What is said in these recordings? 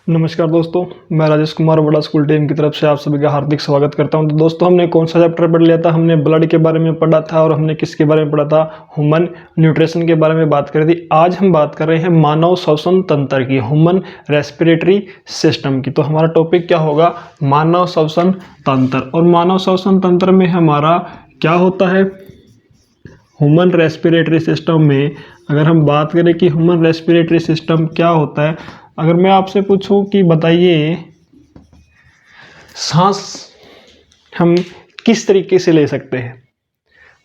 नमस्कार दोस्तों, मैं राजेश कुमार वड़ा स्कूल टीम की तरफ से आप सभी का हार्दिक स्वागत करता हूं। तो दोस्तों, हमने कौन सा चैप्टर पढ़ लिया था? हमने ब्लड के बारे में पढ़ा था और हमने किसके बारे में पढ़ा था? ह्यूमन न्यूट्रिशन के बारे में बात करी थी। आज हम बात कर रहे हैं मानव श्वसन तंत्र की, ह्यूमन रेस्पिरेटरी सिस्टम की। तो हमारा टॉपिक क्या होगा? मानव श्वसन तंत्र। और मानव श्वसन तंत्र में हमारा क्या होता है? ह्यूमन रेस्पिरेटरी सिस्टम में अगर हम बात करें कि ह्यूमन रेस्पिरेटरी सिस्टम क्या होता है, अगर मैं आपसे पूछूं कि बताइए सांस हम किस तरीके से ले सकते हैं,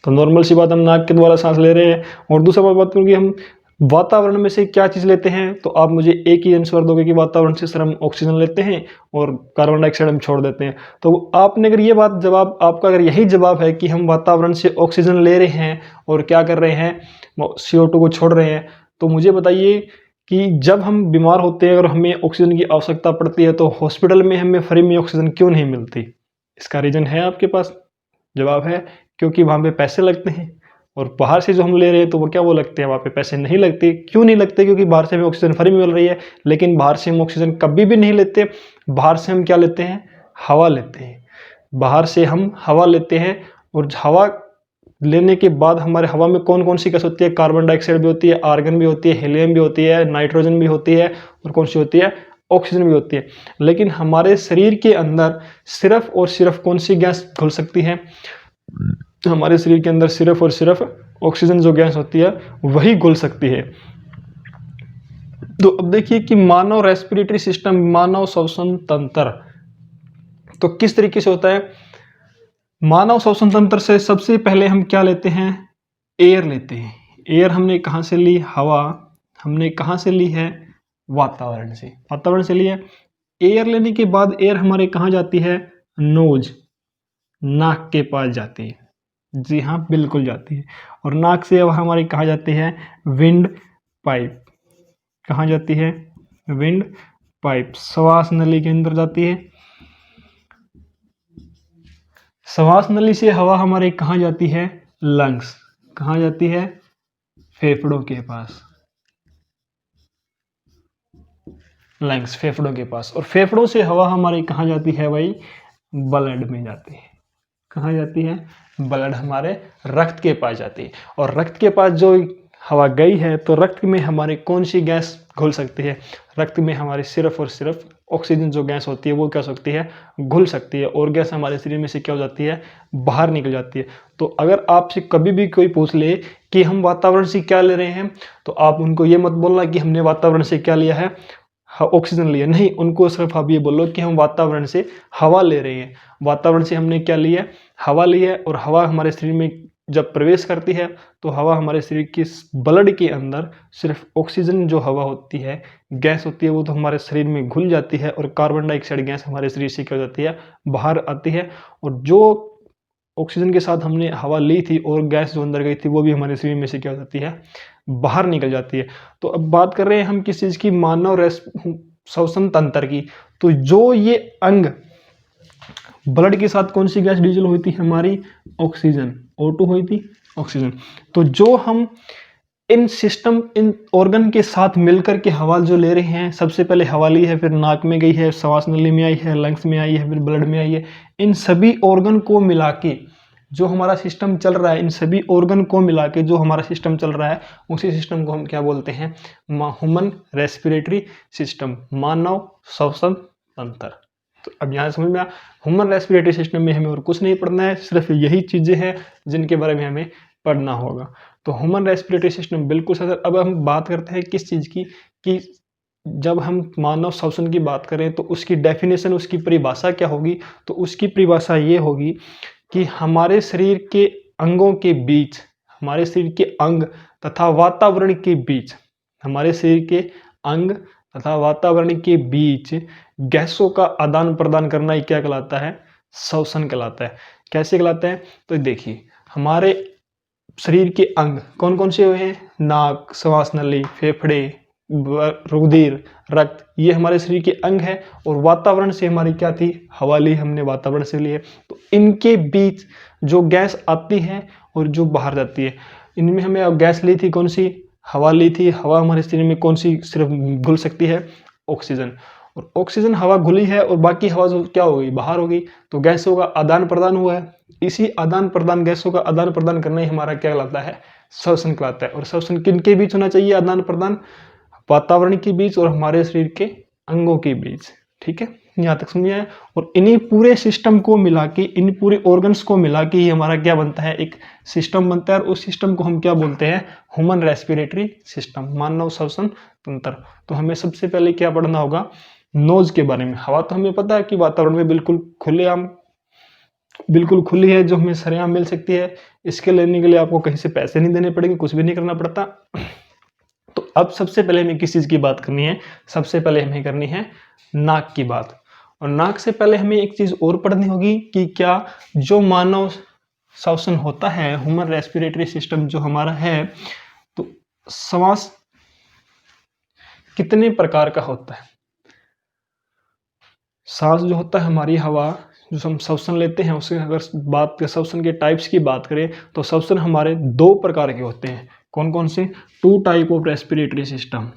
तो नॉर्मल सी बात, हम नाक के द्वारा सांस ले रहे हैं। और दूसरा बात करूँ कि हम वातावरण में से क्या चीज़ लेते हैं, तो आप मुझे एक ही आंसर दोगे कि वातावरण से सर हम ऑक्सीजन लेते हैं और कार्बन डाइऑक्साइड हम छोड़ देते हैं। तो आपने अगर ये बात जवाब, आपका अगर यही जवाब है कि हम वातावरण से ऑक्सीजन ले रहे हैं और क्या कर रहे हैं, CO2 को छोड़ रहे हैं, तो मुझे बताइए कि जब हम बीमार होते हैं और हमें ऑक्सीजन की आवश्यकता पड़ती है तो हॉस्पिटल में हमें फ्री में ऑक्सीजन क्यों नहीं मिलती? इसका रीज़न है आपके पास? जवाब है क्योंकि वहाँ पे पैसे लगते हैं। और बाहर से जो हम ले रहे हैं तो वो क्या, वो लगते हैं, वहाँ पे पैसे नहीं लगते। क्यों नहीं लगते? क्योंकि बाहर से हमें ऑक्सीजन फ्री में मिल रही है। लेकिन बाहर से हम ऑक्सीजन कभी भी नहीं लेते। बाहर से हम क्या लेते हैं? हवा लेते हैं। बाहर से हम हवा लेते हैं और हवा लेने के बाद हमारे हवा में कौन कौन सी गैस होती है? कार्बन डाइऑक्साइड भी होती है, आर्गन भी होती है, हीलियम भी होती है, नाइट्रोजन भी होती है, और कौन सी होती है? ऑक्सीजन भी होती है। लेकिन हमारे शरीर के अंदर सिर्फ और सिर्फ कौन सी गैस घुल सकती है? हमारे शरीर के अंदर सिर्फ और सिर्फ ऑक्सीजन जो गैस होती है वही घुल सकती है। तो अब देखिए कि मानव रेस्पिरेटरी सिस्टम, मानव श्वसन तंत्र तो किस तरीके से होता है? मानव श्वसन तंत्र से सबसे पहले हम क्या लेते हैं? एयर लेते हैं। एयर हमने कहाँ से ली? हवा हमने कहाँ से ली है? वातावरण से। वातावरण से लिया। एयर लेने के बाद एयर हमारे कहाँ जाती है? नोज, नाक के पास जाती है। जी हाँ, बिल्कुल जाती है। और नाक से हवा हमारी कहाँ जाती है? Wind pipe. कहाँ जाती है? Wind pipe. श्वास नली के अंदर जाती है। श्वास नली से हवा हमारे कहाँ जाती है? लंग्स। कहाँ जाती है? फेफड़ों के पास। लंग्स, फेफड़ों के पास। और फेफड़ों से हवा हमारी कहाँ जाती है भाई? ब्लड में जाती है। कहाँ जाती है? ब्लड हमारे रक्त के पास जाती है। और रक्त के पास जो हवा गई है तो रक्त में हमारी कौन सी गैस घुल सकती है? रक्त में हमारी सिर्फ और सिर्फ ऑक्सीजन जो गैस होती है वो क्या हो सकती है? घुल सकती है। और गैस हमारे शरीर में से क्या हो जाती है? बाहर निकल जाती है। तो अगर आपसे कभी भी कोई पूछ ले कि हम वातावरण से क्या ले रहे हैं, तो आप उनको ये मत बोलना कि हमने वातावरण से क्या लिया है? ऑक्सीजन लिया। नहीं, उनको सिर्फ आप ये बोलो कि हम वातावरण से हवा ले रहे हैं। वातावरण से हमने क्या लिया? हवा ली है। और हवा हमारे शरीर में जब प्रवेश करती है तो हवा हमारे शरीर की ब्लड के अंदर सिर्फ ऑक्सीजन जो हवा होती है, गैस होती है, वो तो हमारे शरीर में घुल जाती है। और कार्बन डाइऑक्साइड गैस हमारे शरीर से क्या हो जाती है? बाहर आती है। और जो ऑक्सीजन के साथ हमने हवा ली थी और गैस जो अंदर गई थी वो भी हमारे शरीर में से क्या हो जाती है? बाहर निकल जाती है। तो अब बात कर रहे हैं हम किस चीज़ की? मानव श्वसन तंत्र की। तो जो ये अंग, ब्लड के साथ कौन सी गैस डीजल हुई थी हमारी? ऑक्सीजन। O2 हुई थी, ऑक्सीजन। तो जो हम इन सिस्टम, इन ऑर्गन के साथ मिलकर के हवा जो ले रहे हैं, सबसे पहले हवा ली है, फिर नाक में गई है, श्वास नली में आई है, लंग्स में आई है, फिर ब्लड में आई है। इन सभी ऑर्गन को मिला के जो हमारा सिस्टम चल रहा है, इन सभी ऑर्गन को मिला के जो हमारा सिस्टम चल रहा है, उसी सिस्टम को हम क्या बोलते हैं? ह्यूमन रेस्पिरेटरी सिस्टम, मानव श्वसन तंत्र। तो अब यहाँ समझ में आया, ह्यूमन रेस्पिरेटरी सिस्टम में हमें और कुछ नहीं पढ़ना है, सिर्फ यही चीज़ें हैं जिनके बारे में हमें पढ़ना होगा। तो ह्यूमन रेस्पिरेटरी सिस्टम बिल्कुल सही। अब हम बात करते हैं किस चीज़ की, कि जब हम मानव श्वसन की बात करें तो उसकी डेफिनेशन, उसकी परिभाषा क्या होगी? तो उसकी परिभाषा ये होगी कि हमारे शरीर के अंगों के बीच, हमारे शरीर के अंग तथा वातावरण के बीच, हमारे शरीर के अंग तथा वातावरण के बीच गैसों का आदान प्रदान करना ही क्या कहलाता है? श्वसन कहलाता है। कैसे कहलाता है? तो देखिए, हमारे शरीर के अंग कौन कौन से हुए हैं? नाक, श्वास नली, फेफड़े, रुधिर, रक्त, ये हमारे शरीर के अंग है। और वातावरण से हमारी क्या थी? हवा ली हमने, वातावरण से ली है। तो इनके बीच जो गैस आती है और जो बाहर जाती है, इनमें हमें गैस ली थी कौन सी? हवा ली थी। हवा हमारे शरीर में कौन सी सिर्फ घुल सकती है? ऑक्सीजन। और ऑक्सीजन हवा घुली है और बाकी हवा जो क्या हो गई, बाहर हो गई, तो गैसों का आदान प्रदान हुआ है। इसी आदान प्रदान, गैसों का आदान प्रदान करना ही हमारा क्या कहलाता है, श्वसन कहलाता है। और श्वसन किन के बीच होना चाहिए आदान प्रदान, वातावरण के बीच और हमारे शरीर के अंगों के बीच। ठीक है, यहाँ तक समझ आया। और इन्हीं पूरे सिस्टम को मिला के, इन पूरे ऑर्गन्स को मिला के ही हमारा क्या बनता है, एक सिस्टम बनता है। और उस सिस्टम को हम क्या बोलते हैं, ह्यूमन रेस्पिरेटरी सिस्टम, मानव श्वसन तंत्र। तो हमें सबसे पहले क्या पढ़ना होगा, नोज के बारे में। हवा तो हमें पता है कि वातावरण में बिल्कुल खुलेआम, बिल्कुल खुली है, जो हमें सरेआम मिल सकती है। इसके लेने के लिए आपको कहीं से पैसे नहीं देने पड़ेंगे, कुछ भी नहीं करना पड़ता। तो अब सबसे पहले हमें किस चीज की बात करनी है, सबसे पहले हमें करनी है नाक की बात। और नाक से पहले हमें एक चीज और पढ़नी होगी कि क्या जो मानव श्वसन होता है, ह्यूमन रेस्पिरेटरी सिस्टम जो हमारा है, तो श्वास कितने प्रकार का होता है। सांस जो होता है हमारी हवा जो हम श्वसन लेते हैं, उसके अगर बात करें श्वसन के टाइप्स की बात करें, तो श्वसन हमारे दो प्रकार के होते हैं। कौन कौन से, two type of respiratory system,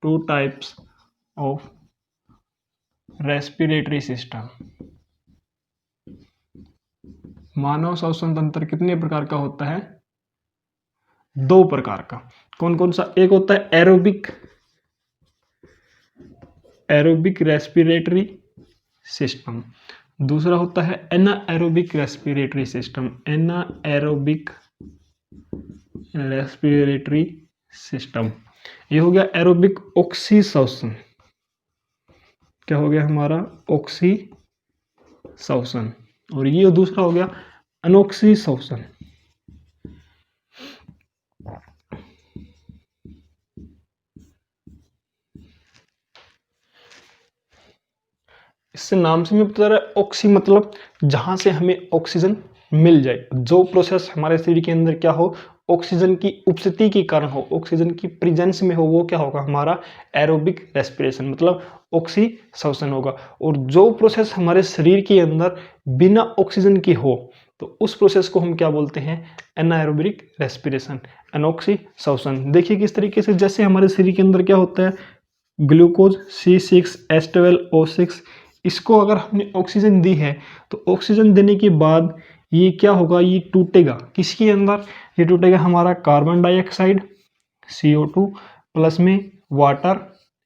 two types of respiratory system. मानव श्वसन तंत्र कितने प्रकार का होता है, दो प्रकार का। कौन कौन सा, एक होता है एरोबिक रेस्पिरेटरी सिस्टम, दूसरा होता है एनाएरोबिक रेस्पिरेटरी सिस्टम, एनाएरोबिक रेस्पिरेटरी सिस्टम। ये हो गया एरोबिक ऑक्सी श्वसन, क्या हो गया हमारा, ऑक्सी श्वसन। और ये दूसरा हो गया अनोक्सी श्वसन। इससे नाम से हमें पता रहा है, ऑक्सी मतलब जहां से हमें ऑक्सीजन मिल जाए, जो प्रोसेस हमारे शरीर के अंदर क्या हो, ऑक्सीजन की उपस्थिति के कारण हो, ऑक्सीजन की प्रेजेंस में हो, वो क्या होगा हमारा एरोबिक रेस्पिरेशन, मतलब ऑक्सी श्वसन होगा। और जो प्रोसेस हमारे शरीर के अंदर बिना ऑक्सीजन की हो, तो उस प्रोसेस को हम क्या बोलते हैं, एनाएरोबिक रेस्पिरेशन, अनोक्सी श्वसन। देखिए किस तरीके से, जैसे हमारे शरीर के अंदर क्या होता है, ग्लूकोज C6H12O6, इसको अगर हमने ऑक्सीजन दी है, तो ऑक्सीजन देने के बाद ये क्या होगा, ये टूटेगा किसके अंदर, ये टूटेगा हमारा कार्बन डाइऑक्साइड CO2 प्लस में वाटर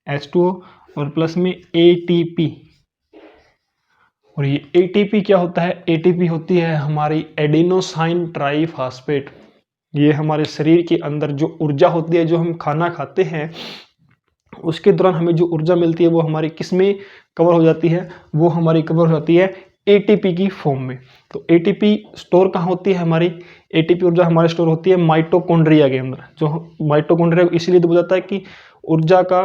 H2O और प्लस में ATP। और ये ATP क्या होता है, ATP होती है हमारी एडिनोसाइन ट्राइफॉस्फेट। ये हमारे शरीर के अंदर जो ऊर्जा होती है, जो हम खाना खाते हैं उसके दौरान हमें जो ऊर्जा मिलती है, वो हमारी किस में कवर हो जाती है, वो हमारी कवर हो जाती है ATP की फॉर्म में। तो ATP स्टोर कहाँ होती है, हमारी ATP ऊर्जा हमारे स्टोर होती है माइटोकॉन्ड्रिया के अंदर। जो माइटोकॉन्ड्रिया इसीलिए तो जाता है कि ऊर्जा का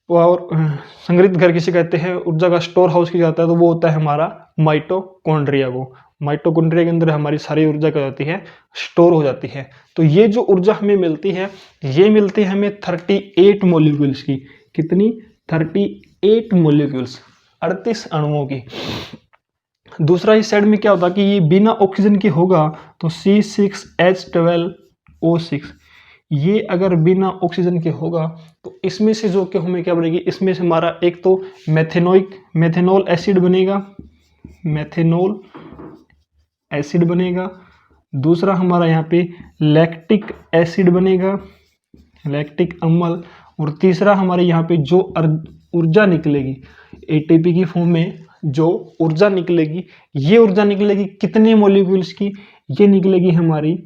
पावर संग्रहित घर किसे कहते हैं, ऊर्जा का स्टोर हाउस किया जाता है, तो वो होता है हमारा माइटोकॉन्ड्रिया। वो माइटोकॉन्ड्रिया के अंदर हमारी सारी ऊर्जा क्या होती है, स्टोर हो जाती है। तो ये जो ऊर्जा हमें मिलती है, ये मिलती है हमें 38 मॉलिक्यूल्स की। कितनी, 38 मॉलिक्यूल्स, 38 अणुओं की। दूसरा इस साइड में क्या होता है कि ये बिना ऑक्सीजन के होगा, तो C6H12O6, ये अगर बिना ऑक्सीजन के होगा, तो इसमें से जो कि हमें क्या बनेगी, इसमें से हमारा एक तो मेथेनॉल एसिड बनेगा, मेथेनॉल एसिड बनेगा। दूसरा हमारा यहाँ पे लैक्टिक एसिड बनेगा, लैक्टिक अम्ल। और तीसरा हमारे यहाँ पे जो ऊर्जा निकलेगी ATP की फॉर्म में, जो ऊर्जा निकलेगी, ये ऊर्जा निकलेगी कितने मॉलिक्यूल्स की, ये निकलेगी हमारी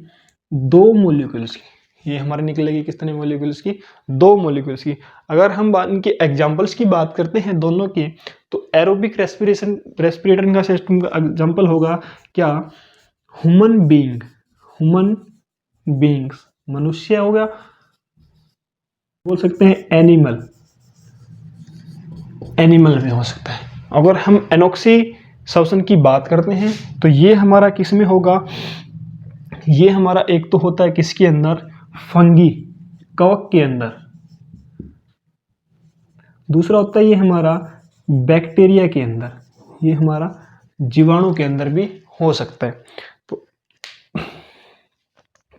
2 मॉलिक्यूल्स की। ये हमारी निकलेगी कितने मॉलिक्यूल्स की, 2 मॉलिक्यूल्स की। अगर हम इनके एग्जांपल्स की बात करते हैं दोनों की, तो एरोबिक रेस्पिरेटर का सिस्टम का एग्जांपल होगा क्या, ह्यूमन बीइंग्स, मनुष्य हो गया, बोल सकते हैं एनिमल भी हो सकता है। अगर हम एनोक्सी श्वसन की बात करते हैं, तो ये हमारा किस में होगा, ये हमारा एक तो होता है किसके अंदर, फंगी, कवक के अंदर। दूसरा होता है ये हमारा बैक्टीरिया के अंदर, ये हमारा जीवाणु के अंदर भी हो सकता है। तो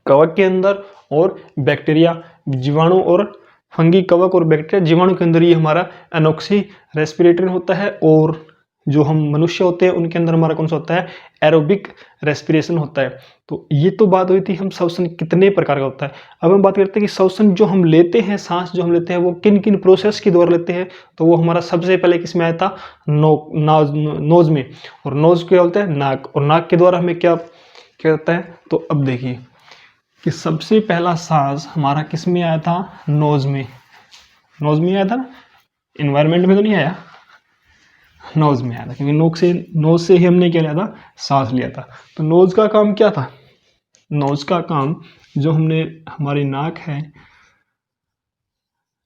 कवक के अंदर और बैक्टीरिया, जीवाणु और फंगी, कवक और बैक्टीरिया, जीवाणु के अंदर ये हमारा एनॉक्सी रेस्पिरेटरी होता है, और जो हम मनुष्य होते हैं उनके अंदर हमारा कौन सा होता है, एरोबिक रेस्पिरेशन होता है। तो ये तो बात हुई थी हम श्वसन कितने प्रकार का होता है। अब हम बात करते हैं कि श्वसन जो हम लेते हैं, सांस जो हम लेते हैं वो किन किन प्रोसेस के द्वारा लेते हैं। तो वो हमारा सबसे पहले किस में आया था, नोज में, और नोज क्या बोलते हैं, नाक, और नाक के द्वारा हमें क्या करता है। तो अब देखिए कि सबसे पहला सांस हमारा किस में आया था, नोज में, नोज में आया था ना, इन्वायरमेंट में तो नहीं आया, नोज में आया था, क्योंकि नोज से ही हमने क्या लिया था, सांस लिया था। तो नोज का काम क्या था, नोज का काम जो हमने, हमारी नाक है,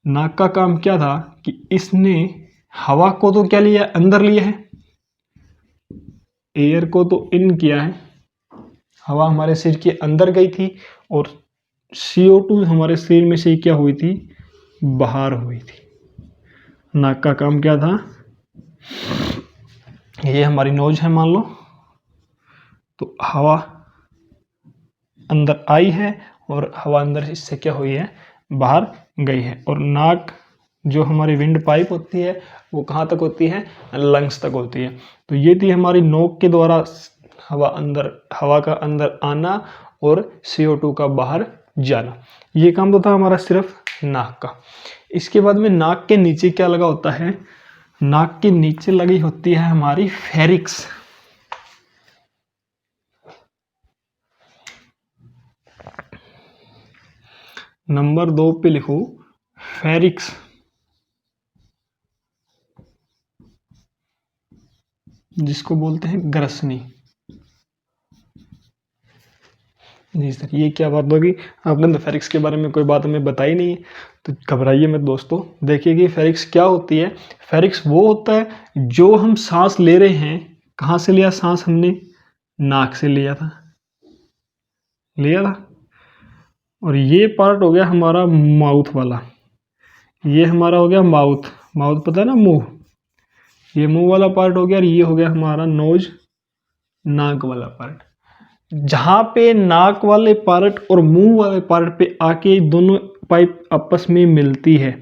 नाक का काम क्या था कि इसने हवा को तो क्या लिया, अंदर लिया है, एयर को तो इन किया है, हवा हमारे शरीर के अंदर गई थी, और CO2 हमारे शरीर में से क्या हुई थी, बाहर हुई थी। नाक का काम क्या था, ये हमारी नोज है मान लो, तो हवा अंदर आई है और हवा अंदर इससे क्या हुई है, बाहर गई है। और नाक जो हमारी विंड पाइप होती है वो कहाँ तक होती है, लंग्स तक होती है। तो ये थी हमारी नोक के द्वारा हवा का अंदर आना और CO2 का बाहर जाना। ये काम तो था हमारा सिर्फ नाक का। इसके बाद में नाक के नीचे क्या लगा होता है, नाक के नीचे लगी होती है हमारी फेरिक्स। नंबर 2 पे लिखो फेरिक्स। जिसको बोलते हैं ग्रसनी। जी सर, ये क्या बात होगी, आपने तो फेरिक्स के बारे में कोई बात हमें बताई नहीं है, तो घबराइए मत दोस्तों। देखिए कि फेरिक्स क्या होती है। फेरिक्स वो होता है जो हम सांस ले रहे हैं, कहाँ से लिया सांस हमने, नाक से लिया था, और ये पार्ट हो गया हमारा माउथ वाला, ये हमारा हो गया माउथ, माउथ पता है ना, मुंह, ये मुंह वाला पार्ट हो गया, और ये हो गया हमारा नोज, नाक वाला पार्ट। जहाँ पे नाक वाले पार्ट और मुंह वाले पार्ट पे आके दोनों पाइप आपस में मिलती है,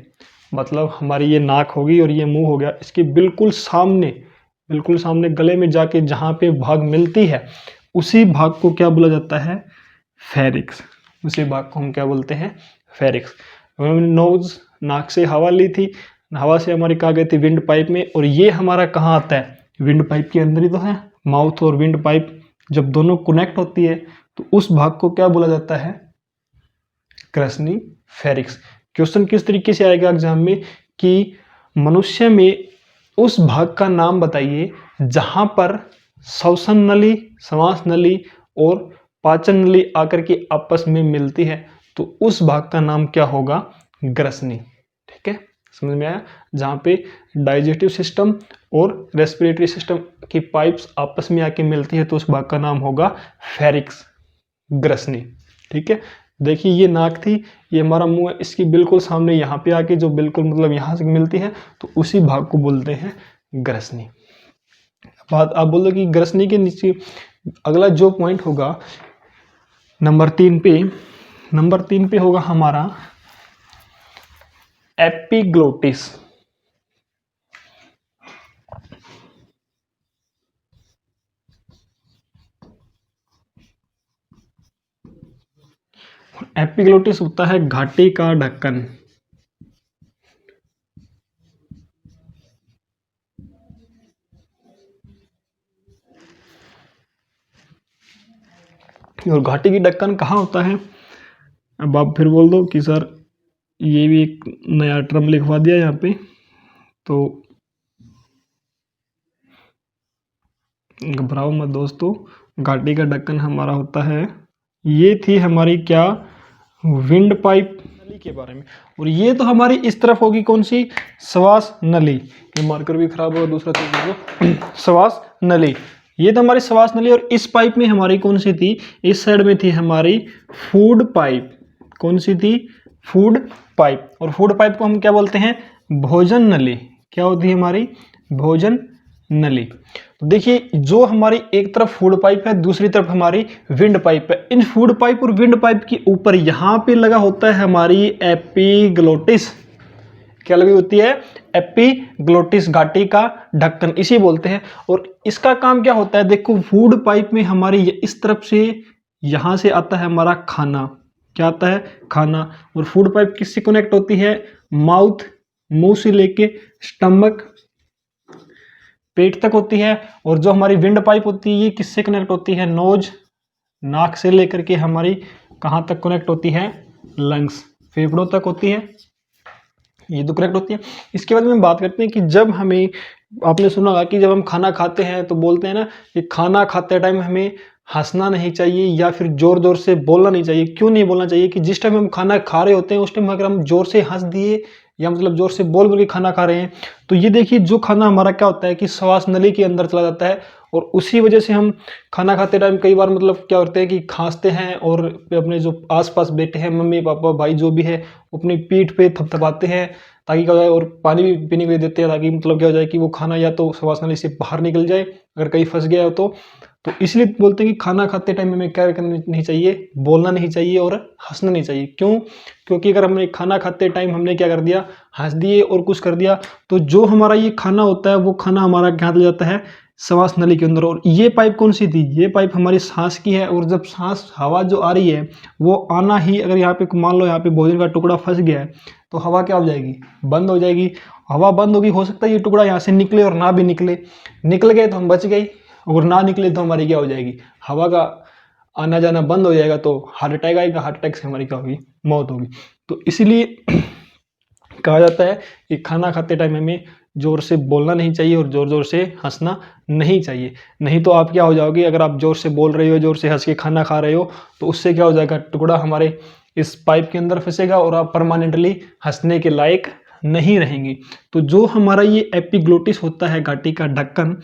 मतलब हमारी ये नाक होगी और ये मुंह हो गया, इसके बिल्कुल सामने गले में जाके जहाँ पे भाग मिलती है, उसी भाग को क्या बोला जाता है, फेरिक्स। उसी भाग को हम क्या बोलते हैं, फेरिक्स। नोज, नाक से हवा ली थी, हवा से हमारी कहाँ गई थी, विंड पाइप में, और ये हमारा कहाँ आता है, विंड पाइप के अंदर ही तो है। माउथ और विंड पाइप जब दोनों कनेक्ट होती है तो उस भाग को क्या बोला जाता है, ग्रसनी फेरिक्स। क्वेश्चन किस तरीके से आएगा एग्जाम में कि मनुष्य में उस भाग का नाम बताइए जहां पर श्वसन नली, श्वास नली और पाचन नली आकर के आपस में मिलती है, तो उस भाग का नाम क्या होगा, ग्रसनी। ठीक है, समझ में आया। जहाँ पे डाइजेस्टिव सिस्टम और रेस्पिरेटरी सिस्टम की पाइप्स आपस में आके मिलती है तो उस भाग का नाम होगा फेरिक्स, ग्रसनी। ठीक है, देखिए ये नाक थी, ये हमारा मुंह है, इसकी बिल्कुल सामने यहाँ पे आके जो बिल्कुल मतलब यहाँ से मिलती है तो उसी भाग को बोलते हैं ग्रसनी। बात आप बोल दो कि ग्रसनी के नीचे अगला जो पॉइंट होगा नंबर 3 पे होगा हमारा एपिग्लोटिस। एपिग्लोटिस होता है घाटी का ढक्कन। और घाटी की ढक्कन कहाँ होता है, अब आप फिर बोल दो कि सर ये भी एक नया टर्म लिखवा दिया यहाँ पे, तो घबराओ मत दोस्तों। घाटी का ढक्कन हमारा होता है, ये थी हमारी क्या, विंड पाइप नली के बारे में। और ये तो हमारी इस तरफ होगी कौन सी, श्वास नली। ये मार्कर भी खराब होगा, दूसरा चीज श्वास नली, ये तो हमारी श्वास नली। और इस पाइप में हमारी कौन सी थी, इस साइड में थी हमारी फूड पाइप। कौन सी थी, फूड पाइप। और फूड पाइप को हम क्या बोलते हैं, भोजन नली। क्या होती है हमारी, भोजन नली। तो देखिए जो हमारी एक तरफ फूड पाइप है, दूसरी तरफ हमारी विंड पाइप है। इन फूड पाइप और विंड पाइप के ऊपर यहाँ पे लगा होता है हमारी एपिग्लोटिस। क्या लगी होती है? एपिग्लोटिस, घाटी का ढक्कन इसी बोलते हैं। और इसका काम क्या होता है? देखो फूड पाइप में हमारी इस तरफ से यहां से आता है हमारा खाना। क्या आता है? खाना। और फूड पाइप किससे कनेक्ट होती है? माउथ, मुंह से लेके स्टमक, पेट तक होती है। और जो हमारी विंड पाइप होती है ये किससे कनेक्ट होती है? नोज, नाक से लेकर के हमारी कहाँ तक कनेक्ट होती है? लंग्स, फेफड़ों तक होती है। ये तो करेक्ट होती है। इसके बाद में बात करते हैं कि जब हमें, आपने सुना होगा कि जब हम खाना खाते हैं तो बोलते हैं ना कि खाना खाते टाइम हमें हंसना नहीं चाहिए या फिर जोर जोर से बोलना नहीं चाहिए। क्यों नहीं बोलना चाहिए? कि जिस टाइम हम खाना खा रहे होते हैं उस टाइम अगर हम जोर से हंस दिए या मतलब जोर से बोल के खाना खा रहे हैं तो ये देखिए जो खाना हमारा क्या होता है कि श्वास नली के अंदर चला जाता है। और उसी वजह से हम खाना खाते टाइम कई बार मतलब क्या करते हैं कि खांसते हैं और अपने जो आसपास बैठे हैं मम्मी पापा भाई जो भी है अपनी पीठ पे थपथपाते हैं ताकि क्या हो जाए, और पानी भी पीने के लिए देते हैं ताकि मतलब क्या हो जाए कि वो खाना या तो श्वास नली से बाहर निकल जाए अगर कहीं फंस गया हो तो इसलिए बोलते हैं कि खाना खाते टाइम हमें क्या करना नहीं चाहिए? बोलना नहीं चाहिए और हंसना नहीं चाहिए। क्यों? क्योंकि अगर हमने खाना खाते टाइम हमने क्या कर दिया? हंस दिए और कुछ कर दिया तो जो हमारा ये खाना होता है वो खाना हमारा क्या चला जाता है? श्वास नली के अंदर। और ये पाइप कौन सी थी? ये पाइप हमारी सांस की है। और जब सांस हवा जो आ रही है वो आना ही, अगर यहाँ पे मान लो यहाँ पे भोजन का टुकड़ा फंस गया है तो हवा क्या हो जाएगी? बंद हो जाएगी। हवा बंद होगी, हो सकता है ये टुकड़ा यहाँ से निकले और ना भी निकले। निकल गए तो हम बच गए, और ना निकले तो हमारी क्या हो जाएगी? हवा का आना जाना बंद हो जाएगा तो हार्ट अटैक आएगा। हार्ट अटैक से हमारी क्या होगी? मौत होगी। तो इसीलिए कहा जाता है कि खाना खाते टाइम हमें जोर से बोलना नहीं चाहिए और जोर जोर से हंसना नहीं चाहिए। नहीं तो आप क्या हो जाओगे? अगर आप जोर से बोल रहे हो, जोर से हंस के खाना खा रहे हो तो उससे क्या हो जाएगा? टुकड़ा हमारे इस पाइप के अंदर फंसेगा और आप परमानेंटली हंसने के लायक नहीं रहेंगे। तो जो हमारा ये एपिग्लोटिस होता है, घाटी का ढक्कन,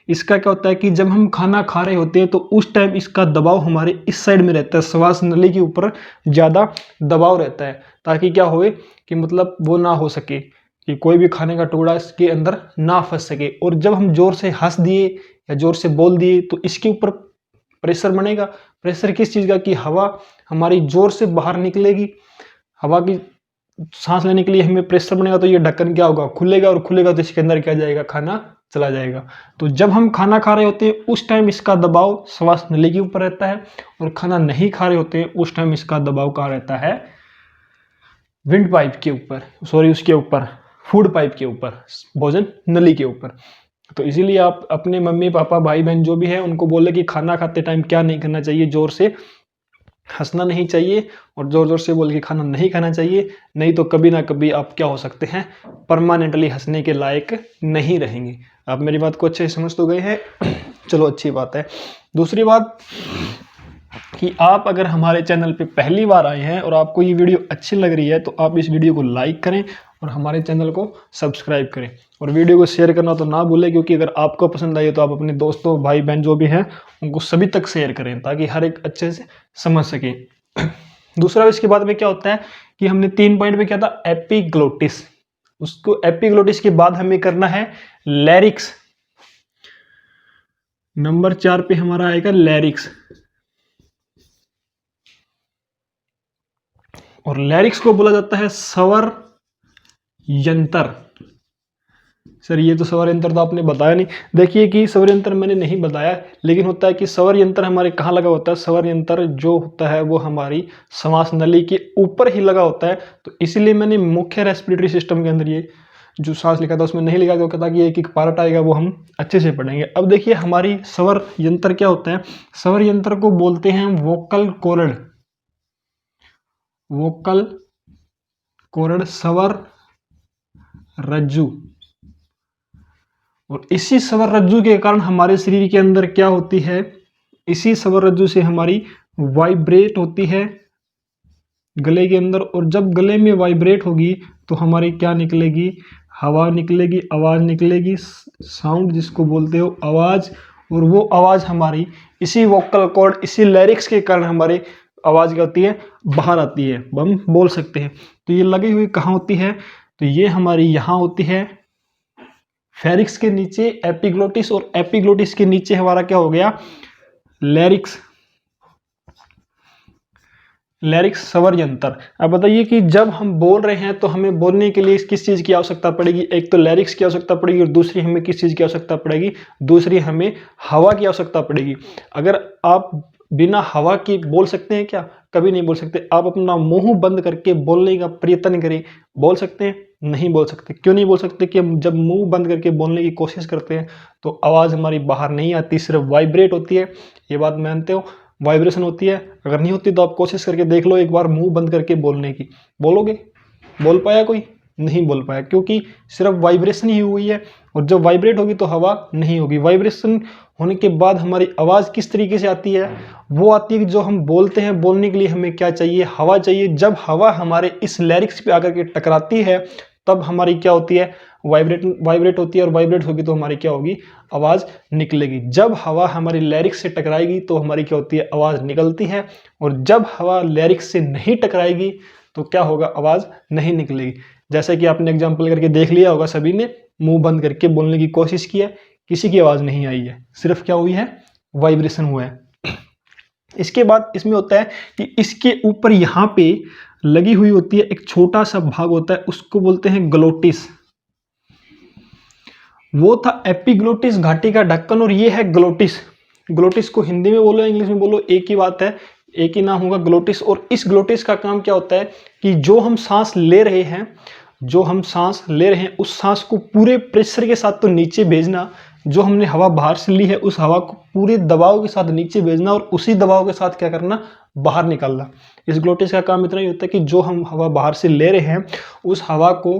इसका क्या होता है कि जब हम खाना खा रहे होते हैं तो उस टाइम इसका दबाव हमारे इस साइड में रहता है, श्वास नली के ऊपर ज़्यादा दबाव रहता है ताकि क्या होए कि मतलब वो ना हो सके कि कोई भी खाने का टुकड़ा इसके अंदर ना फंस सके। और जब हम जोर से हंस दिए या जोर से बोल दिए तो इसके ऊपर प्रेशर बनेगा। प्रेशर किस चीज़ का? कि हवा हमारी जोर से बाहर निकलेगी। हवा की सांस लेने के लिए हमें प्रेशर बनेगा तो ये ढक्कन क्या होगा? खुलेगा। और खुलेगा तो इसके अंदर क्या जाएगा? खाना चला जाएगा। तो जब हम खाना खा रहे होते हैं उस टाइम इसका दबाव श्वास नली के ऊपर रहता है, और खाना नहीं खा रहे होते हैं उस टाइम इसका दबाव कहाँ रहता है? विंड पाइप के ऊपर, सॉरी उसके ऊपर, फूड पाइप के ऊपर, भोजन नली के ऊपर। तो इसीलिए आप अपने मम्मी पापा भाई बहन जो भी है उनको बोले कि खाना खाते टाइम क्या नहीं करना चाहिए? जोर से हंसना नहीं चाहिए और जोर जोर से बोल के खाना नहीं खाना चाहिए। नहीं तो कभी ना कभी आप क्या हो सकते हैं? परमानेंटली हंसने के लायक नहीं रहेंगे। आप मेरी बात को अच्छे से समझ तो गए हैं? चलो अच्छी बात है। दूसरी बात कि आप अगर हमारे चैनल पे पहली बार आए हैं और आपको ये वीडियो अच्छी लग रही है तो आप इस वीडियो को लाइक करें और हमारे चैनल को सब्सक्राइब करें, और वीडियो को शेयर करना तो ना भूलें, क्योंकि अगर आपको पसंद आई तो आप अपने दोस्तों भाई बहन जो भी हैं उनको सभी तक शेयर करें ताकि हर एक अच्छे से समझ सके। दूसरा इसके बाद में क्या होता है कि हमने 3 पॉइंट पे किया था एपिग्लोटिस, उसको एपिग्लोटिस के बाद हमें करना है लैरिक्स। नंबर 4 पे हमारा आएगा लैरिक्स। और लैरिक्स को बोला जाता है स्वर यंत्र। सर ये तो स्वर यंत्र तो आपने बताया नहीं। देखिए कि स्वर यंत्र मैंने नहीं बताया, लेकिन होता है कि स्वर यंत्र हमारे कहाँ लगा होता है? स्वर यंत्र जो होता है वो हमारी श्वास नली के ऊपर ही लगा होता है। तो इसीलिए मैंने मुख्य रेस्पिरेटरी सिस्टम के अंदर ये जो सांस लिखा था उसमें नहीं लिखा, क्योंकि ताकि एक एक पार्ट आएगा वो हम अच्छे से पढ़ेंगे। अब देखिए हमारी स्वर यंत्र क्या होता है? स्वर यंत्र को बोलते हैं वोकल कॉर्ड। वोकल कॉर्ड, स्वर रज्जु। और इसी स्वर रज्जु के कारण हमारे शरीर के अंदर क्या होती है? इसी स्वर रज्जु से हमारी वाइब्रेट होती है गले के अंदर, और जब गले में वाइब्रेट होगी तो हमारी क्या निकलेगी? हवा निकलेगी, आवाज निकलेगी, साउंड जिसको बोलते हो आवाज। और वो आवाज हमारी इसी वोकल कॉर्ड, इसी लैरिक्स के कारण हमारी आवाज क्या होती है? बाहर आती है, हम बोल सकते हैं। तो ये लगी हुई कहाँ होती है? तो ये हमारी यहाँ होती है फेरिक्स के नीचे एपिग्लोटिस और एपिग्लोटिस के नीचे हमारा क्या हो गया, लैरिक्स, लैरिक्स स्वर यंत्र। अब बताइए कि जब हम बोल रहे हैं तो हमें बोलने के लिए किस चीज़ की आवश्यकता पड़ेगी, एक तो लैरिक्स की आवश्यकता पड़ेगी और दूसरी हमें किस चीज़ की आवश्यकता पड़ेगी, दूसरी हमें हवा की आवश्यकता पड़ेगी। अगर आप बिना हवा के बोल सकते हैं क्या, कभी नहीं बोल सकते। आप अपना मुंह बंद करके बोलने का प्रयत्न करें, बोल सकते हैं, नहीं बोल सकते। क्यों नहीं बोल सकते कि हम जब मुंह बंद करके बोलने की कोशिश करते हैं तो आवाज़ हमारी बाहर नहीं आती, सिर्फ वाइब्रेट होती है। ये बात मानते हो, वाइब्रेशन होती है। अगर नहीं होती तो आप कोशिश करके देख लो एक बार मुंह बंद करके बोलने की, बोलोगे, बोल पाया कोई, नहीं बोल पाया, क्योंकि सिर्फ वाइब्रेशन ही हुई है। और जब वाइब्रेट होगी तो हवा नहीं होगी। वाइब्रेशन होने के बाद हमारी आवाज़ किस तरीके से आती है, वो आती है कि जो हम बोलते हैं, बोलने के लिए हमें क्या चाहिए, हवा चाहिए। जब हवा हमारे इस लैरिक्स पे आकर के टकराती है तब हमारी क्या होती है, वाइब्रेट होती है। और वाइब्रेट होगी तो हमारी क्या होगी, आवाज़ निकलेगी। जब हवा हमारी लैरिक्स से टकराएगी तो हमारी क्या होती है, आवाज़ निकलती है। और जब हवा लैरिक्स से नहीं टकराएगी तो क्या होगा, आवाज़ नहीं निकलेगी। जैसे कि आपने एग्जाम्पल करके देख लिया होगा, सभी ने मुंह बंद करके बोलने की कोशिश की है, किसी की आवाज़ नहीं आई है, सिर्फ क्या हुई है, वाइब्रेशन हुआ है। इसके बाद इसमें होता है कि इसके ऊपर यहाँ पे लगी हुई होती है एक छोटा सा भाग होता है, उसको बोलते हैं ग्लोटिस। वो था एपिग्लोटिस, घाटी का ढक्कन, और ये है ग्लोटिस। ग्लोटिस को हिंदी में बोलो, इंग्लिश में बोलो, एक ही बात है, एक ही नाम होगा, ग्लोटिस। और इस ग्लोटिस का काम क्या होता है कि जो हम सांस ले रहे हैं, जो हम सांस ले रहे हैं उस सांस को पूरे प्रेशर के साथ तो नीचे भेजना, जो हमने हवा बाहर से ली है उस हवा को पूरे दबाव के साथ नीचे भेजना और उसी दबाव के साथ क्या करना, बाहर निकालना। इस ग्लोटिस का काम इतना ही होता है कि जो हम हवा बाहर से ले रहे हैं उस हवा को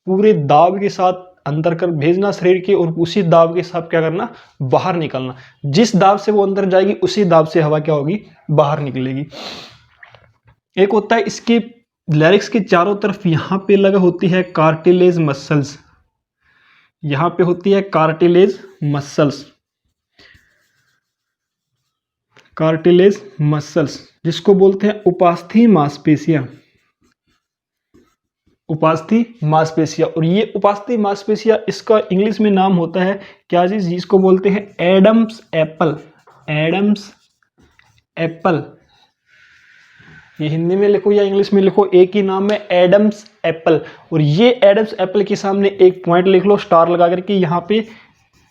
पूरे दाब के साथ अंदर कर भेजना शरीर के, और उसी दाब के साथ क्या करना, बाहर निकालना। जिस दाब से वो अंदर जाएगी उसी दाब से हवा क्या होगी, बाहर निकलेगी। एक होता है इसके लैरिक्स के चारों तरफ यहाँ पे लगा होती है कार्टिलेज मसल्स, यहाँ पे होती है कार्टिलेज मसल्स, कार्टिलेज मसल्स जिसको बोलते हैं उपास्थि मांसपेशियां, उपास्थि मांसपेशियां। और ये उपास्थि मांसपेशियां, इसका इंग्लिश में नाम होता है क्या जी, जिसको बोलते हैं एडम्स एप्पल, एडम्स एप्पल। ये हिंदी में लिखो या इंग्लिश में लिखो, एक ही नाम है, एडम्स एप्पल। और ये एडम्स एप्पल के सामने एक पॉइंट लिख लो स्टार लगा करके, यहाँ पे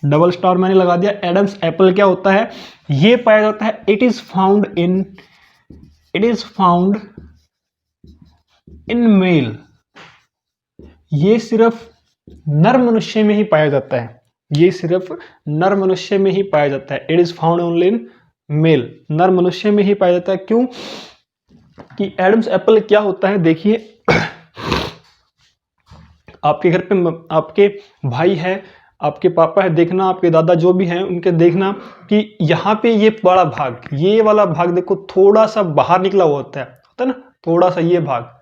डबल स्टार मैंने लगा दिया। एडम्स एप्पल क्या होता है, ये पाया जाता है, it is found in male. ये सिर्फ नर मनुष्य में ही पाया जाता है, ये सिर्फ नर मनुष्य में ही पाया जाता है। It is found only in male, नर मनुष्य में ही पाया जाता है। क्यों कि एडम्स एप्पल क्या होता है, देखिए आपके घर पे आपके भाई है, आपके पापा है, देखना आपके दादा जो भी हैं उनके देखना कि यहाँ पे ये बड़ा भाग, ये वाला भाग देखो थोड़ा सा बाहर निकला हुआ होता है ना, थोड़ा सा ये भाग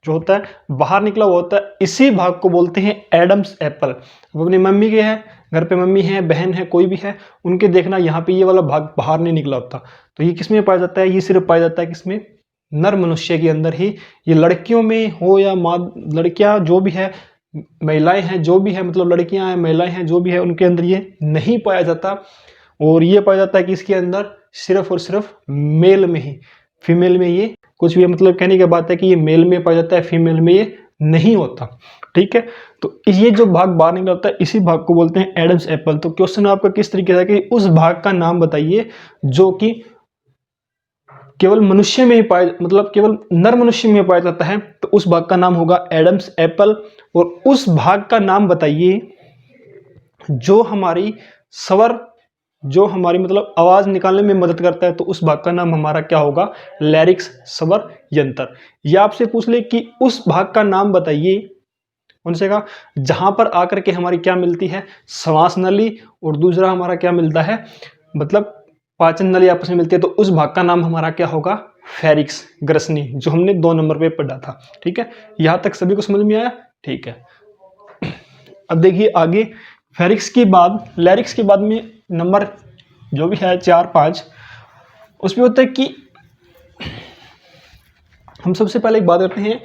जो होता है बाहर निकला हुआ होता है, इसी भाग को बोलते हैं एडम्स एप्पल। अब अपनी मम्मी के हैं, घर पे मम्मी है, बहन है, कोई भी है, उनके देखना यहाँ पे ये वाला भाग बाहर नहीं निकला होता। तो ये किसमें पाया जाता है, ये सिर्फ पाया जाता है किसमें, नर मनुष्य के अंदर ही। ये लड़कियों में हो या लड़कियां जो भी है, महिलाएं हैं जो भी है, मतलब लड़कियां हैं, महिलाएं हैं जो भी है, उनके अंदर ये नहीं पाया जाता। और ये पाया जाता है कि इसके अंदर सिर्फ और सिर्फ मेल में ही, फीमेल में ये कुछ भी, मतलब कहने की बात है कि ये मेल में पाया जाता है, फीमेल में ये नहीं होता। ठीक है, तो ये जो भाग बाहर निकला होता है इसी भाग को बोलते हैं एडम्स एप्पल। तो क्वेश्चन आपका किस तरीके से कि उस भाग का नाम बताइए जो कि केवल मनुष्य में ही पाया, मतलब केवल नर मनुष्य में पाया जाता है, तो उस भाग का नाम होगा एडम्स एप्पल। और उस भाग का नाम बताइए जो हमारी स्वर, जो हमारी मतलब आवाज निकालने में मदद करता है, तो उस भाग का नाम हमारा क्या होगा, लैरिक्स स्वर यंत्र। या आपसे पूछ ले कि उस भाग का नाम बताइए, उनसे कहा जहां पर आकर के हमारी क्या मिलती है, श्वास नली, और दूसरा हमारा क्या मिलता है, मतलब पाचन नली आपस में मिलती है, तो उस भाग का नाम हमारा क्या होगा, फेरिक्स, ग्रसनी, जो हमने 2 नंबर पे पढ़ा था। ठीक है, यहां तक सभी को समझ में आया। ठीक है, अब देखिए आगे, फेरिक्स के बाद, लैरिक्स के बाद में नंबर जो भी है 4, 5, उसमें होता है कि हम सबसे पहले एक बात करते हैं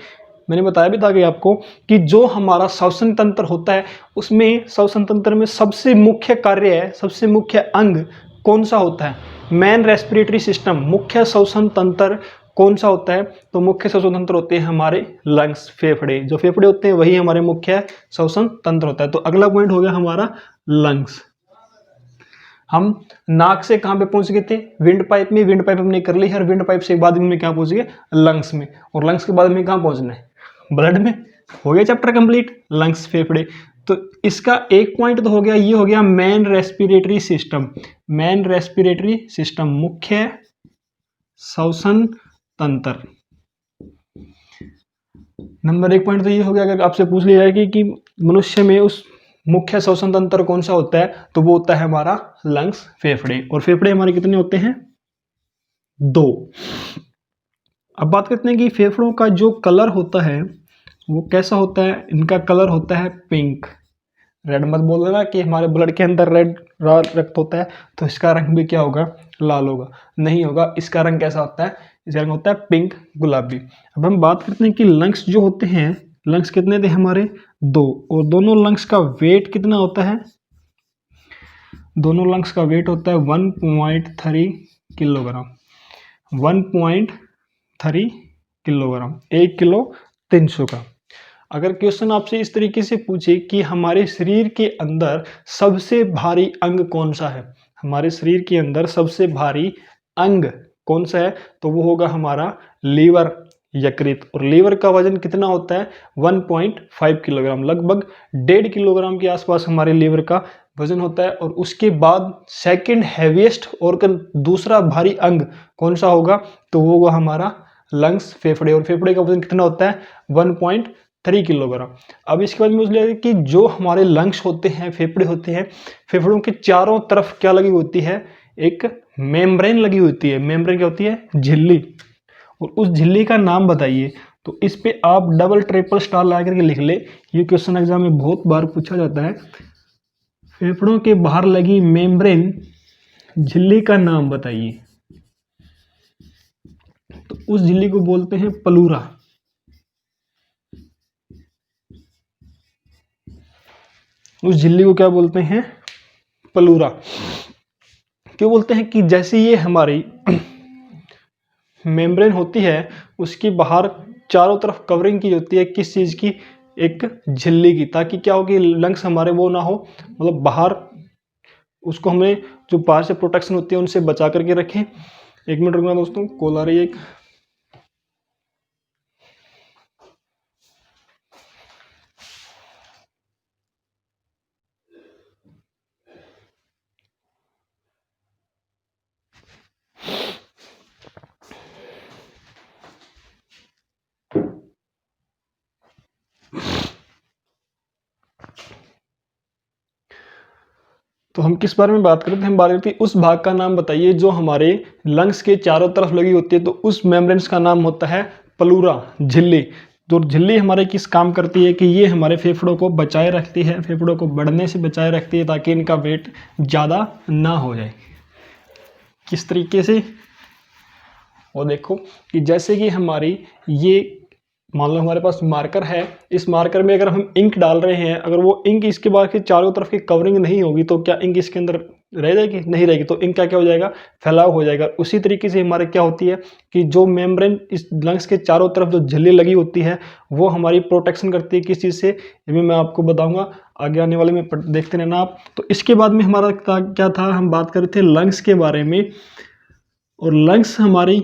मैंने बताया भी था कि आपको कि जो हमारा श्वसन तंत्र होता है उसमें श्वसन तंत्र में सबसे मुख्य कार्य है, सबसे मुख्य अंग कौन सा होता है? मेन रेस्पिरेटरी सिस्टम, मुख्य श्वसन तंत्र कौन सा होता है? तो मुख्य श्वसन तंत्र होते हैं हमारे लंग्स, फेफड़े। जो फेफड़े होते हैं वही हमारे मुख्य श्वसन तंत्र होता है। तो अगला पॉइंट हो गया हमारा लंग्स। हम नाक से कहां पे पहुंच गए थे? विंड पाइप में। विंड पाइप हमने कर ली है और विंड पाइप से बाद में क्या पहुंच गए? लंग्स में। और लंग्स के बाद में कहां पहुंचना है? ब्लड में। हो गया चैप्टर कंप्लीट, लंग्स, फेफड़े। तो इसका एक पॉइंट तो हो गया, ये हो गया main respiratory system. Main respiratory system, मुख्य श्वसन तंत्र। नंबर एक पॉइंट तो ये हो गया, अगर आपसे पूछ लिया जाए कि मनुष्य में उस मुख्य श्वसन तंत्र कौन सा होता है, तो वो होता है हमारा लंग्स, फेफड़े। और फेफड़े हमारे कितने होते हैं? 2। अब बात करते हैं कि फेफड़ों का जो कलर होता है वो कैसा होता है? इनका कलर होता है पिंक। रेड मत बोल देना कि हमारे ब्लड के अंदर रेड रक्त होता है तो इसका रंग भी क्या होगा? लाल होगा। नहीं होगा। इसका रंग कैसा होता है? इसका रंग होता है पिंक, गुलाबी। अब हम बात करते हैं कि लंग्स जो होते हैं, लंग्स कितने थे हमारे? 2। और दोनों लंग्स का वेट कितना होता है? दोनों लंग्स का वेट होता है 1.3 किलोग्राम। 1.3 किलोग्राम, 1 किलो 300 का। अगर क्वेश्चन आपसे इस तरीके से पूछे कि हमारे शरीर के अंदर सबसे भारी अंग कौन सा है? हमारे शरीर के अंदर सबसे भारी अंग कौन सा है? तो वो होगा हमारा लीवर, यकृत। और लीवर का वजन कितना होता है? 1.5 किलोग्राम, लगभग 1.5 किलोग्राम के आसपास हमारे लीवर का वजन होता है। और उसके बाद सेकंड हैवीएस्ट ऑर्गन, दूसरा भारी अंग कौन सा होगा? तो वो होगा हमारा लंग्स, फेफड़े। और फेफड़े का वजन कितना होता है? 1.3 किलोग्राम। अब इसके बाद में मुझे लगा कि जो हमारे लंग्स होते हैं, फेफड़े होते हैं, फेफड़ों के चारों तरफ क्या लगी होती है? एक मेम्ब्रेन लगी होती है। मेम्ब्रेन क्या होती है? झिल्ली। और उस झिल्ली का नाम बताइए। तो इस पे आप डबल ट्रिपल स्टार लगा करके लिख ले, ये क्वेश्चन एग्जाम में बहुत बार पूछा जाता है। फेफड़ों के बाहर लगी मेम्ब्रेन झिल्ली का नाम बताइए। तो उस झिल्ली को बोलते हैं प्लूरा। उस झिल्ली को क्या बोलते हैं? प्लूरा। क्यों बोलते हैं? कि जैसे ये हमारी मेम्ब्रेन होती है, उसकी बाहर चारों तरफ कवरिंग की होती है, किस चीज की? एक झिल्ली की। ताकि क्या हो कि लंग्स हमारे वो ना हो, मतलब बाहर उसको हमें जो बाहर से प्रोटेक्शन होती है उनसे बचा करके रखें। 1 मिनट रुकना दोस्तों, कॉल आ रही है एक। तो हम किस बारे में बात करते हैं? हम बात करते हैं उस भाग का नाम बताइए जो हमारे लंग्स के चारों तरफ लगी होती है। तो उस मेम्ब्रेन्स का नाम होता है प्लूरा, झिल्ली। तो झिल्ली हमारे किस काम करती है? कि ये हमारे फेफड़ों को बचाए रखती है, फेफड़ों को बढ़ने से बचाए रखती है ताकि इनका वेट ज़्यादा ना हो जाए। किस तरीके से? और देखो कि जैसे कि हमारी ये, मान लो हमारे पास मार्कर है, इस मार्कर में अगर हम इंक डाल रहे हैं, अगर वो इंक इसके बाद के चारों तरफ की कवरिंग नहीं होगी तो क्या इंक इसके अंदर रह जाएगी? नहीं रहेगी। तो इंक क्या हो जाएगा? फैलाव हो जाएगा। उसी तरीके से हमारे क्या होती है कि जो मेम्ब्रेन इस लंग्स के चारों तरफ जो झिल्ली लगी होती है वो हमारी प्रोटेक्शन करती है। किस चीज़ से? ये भी मैं आपको बताऊंगा आगे आने वाले में, देखते रहना आप। तो इसके बाद में हमारा क्या था? हम बात कर रहे थे लंग्स के बारे में। और लंग्स हमारी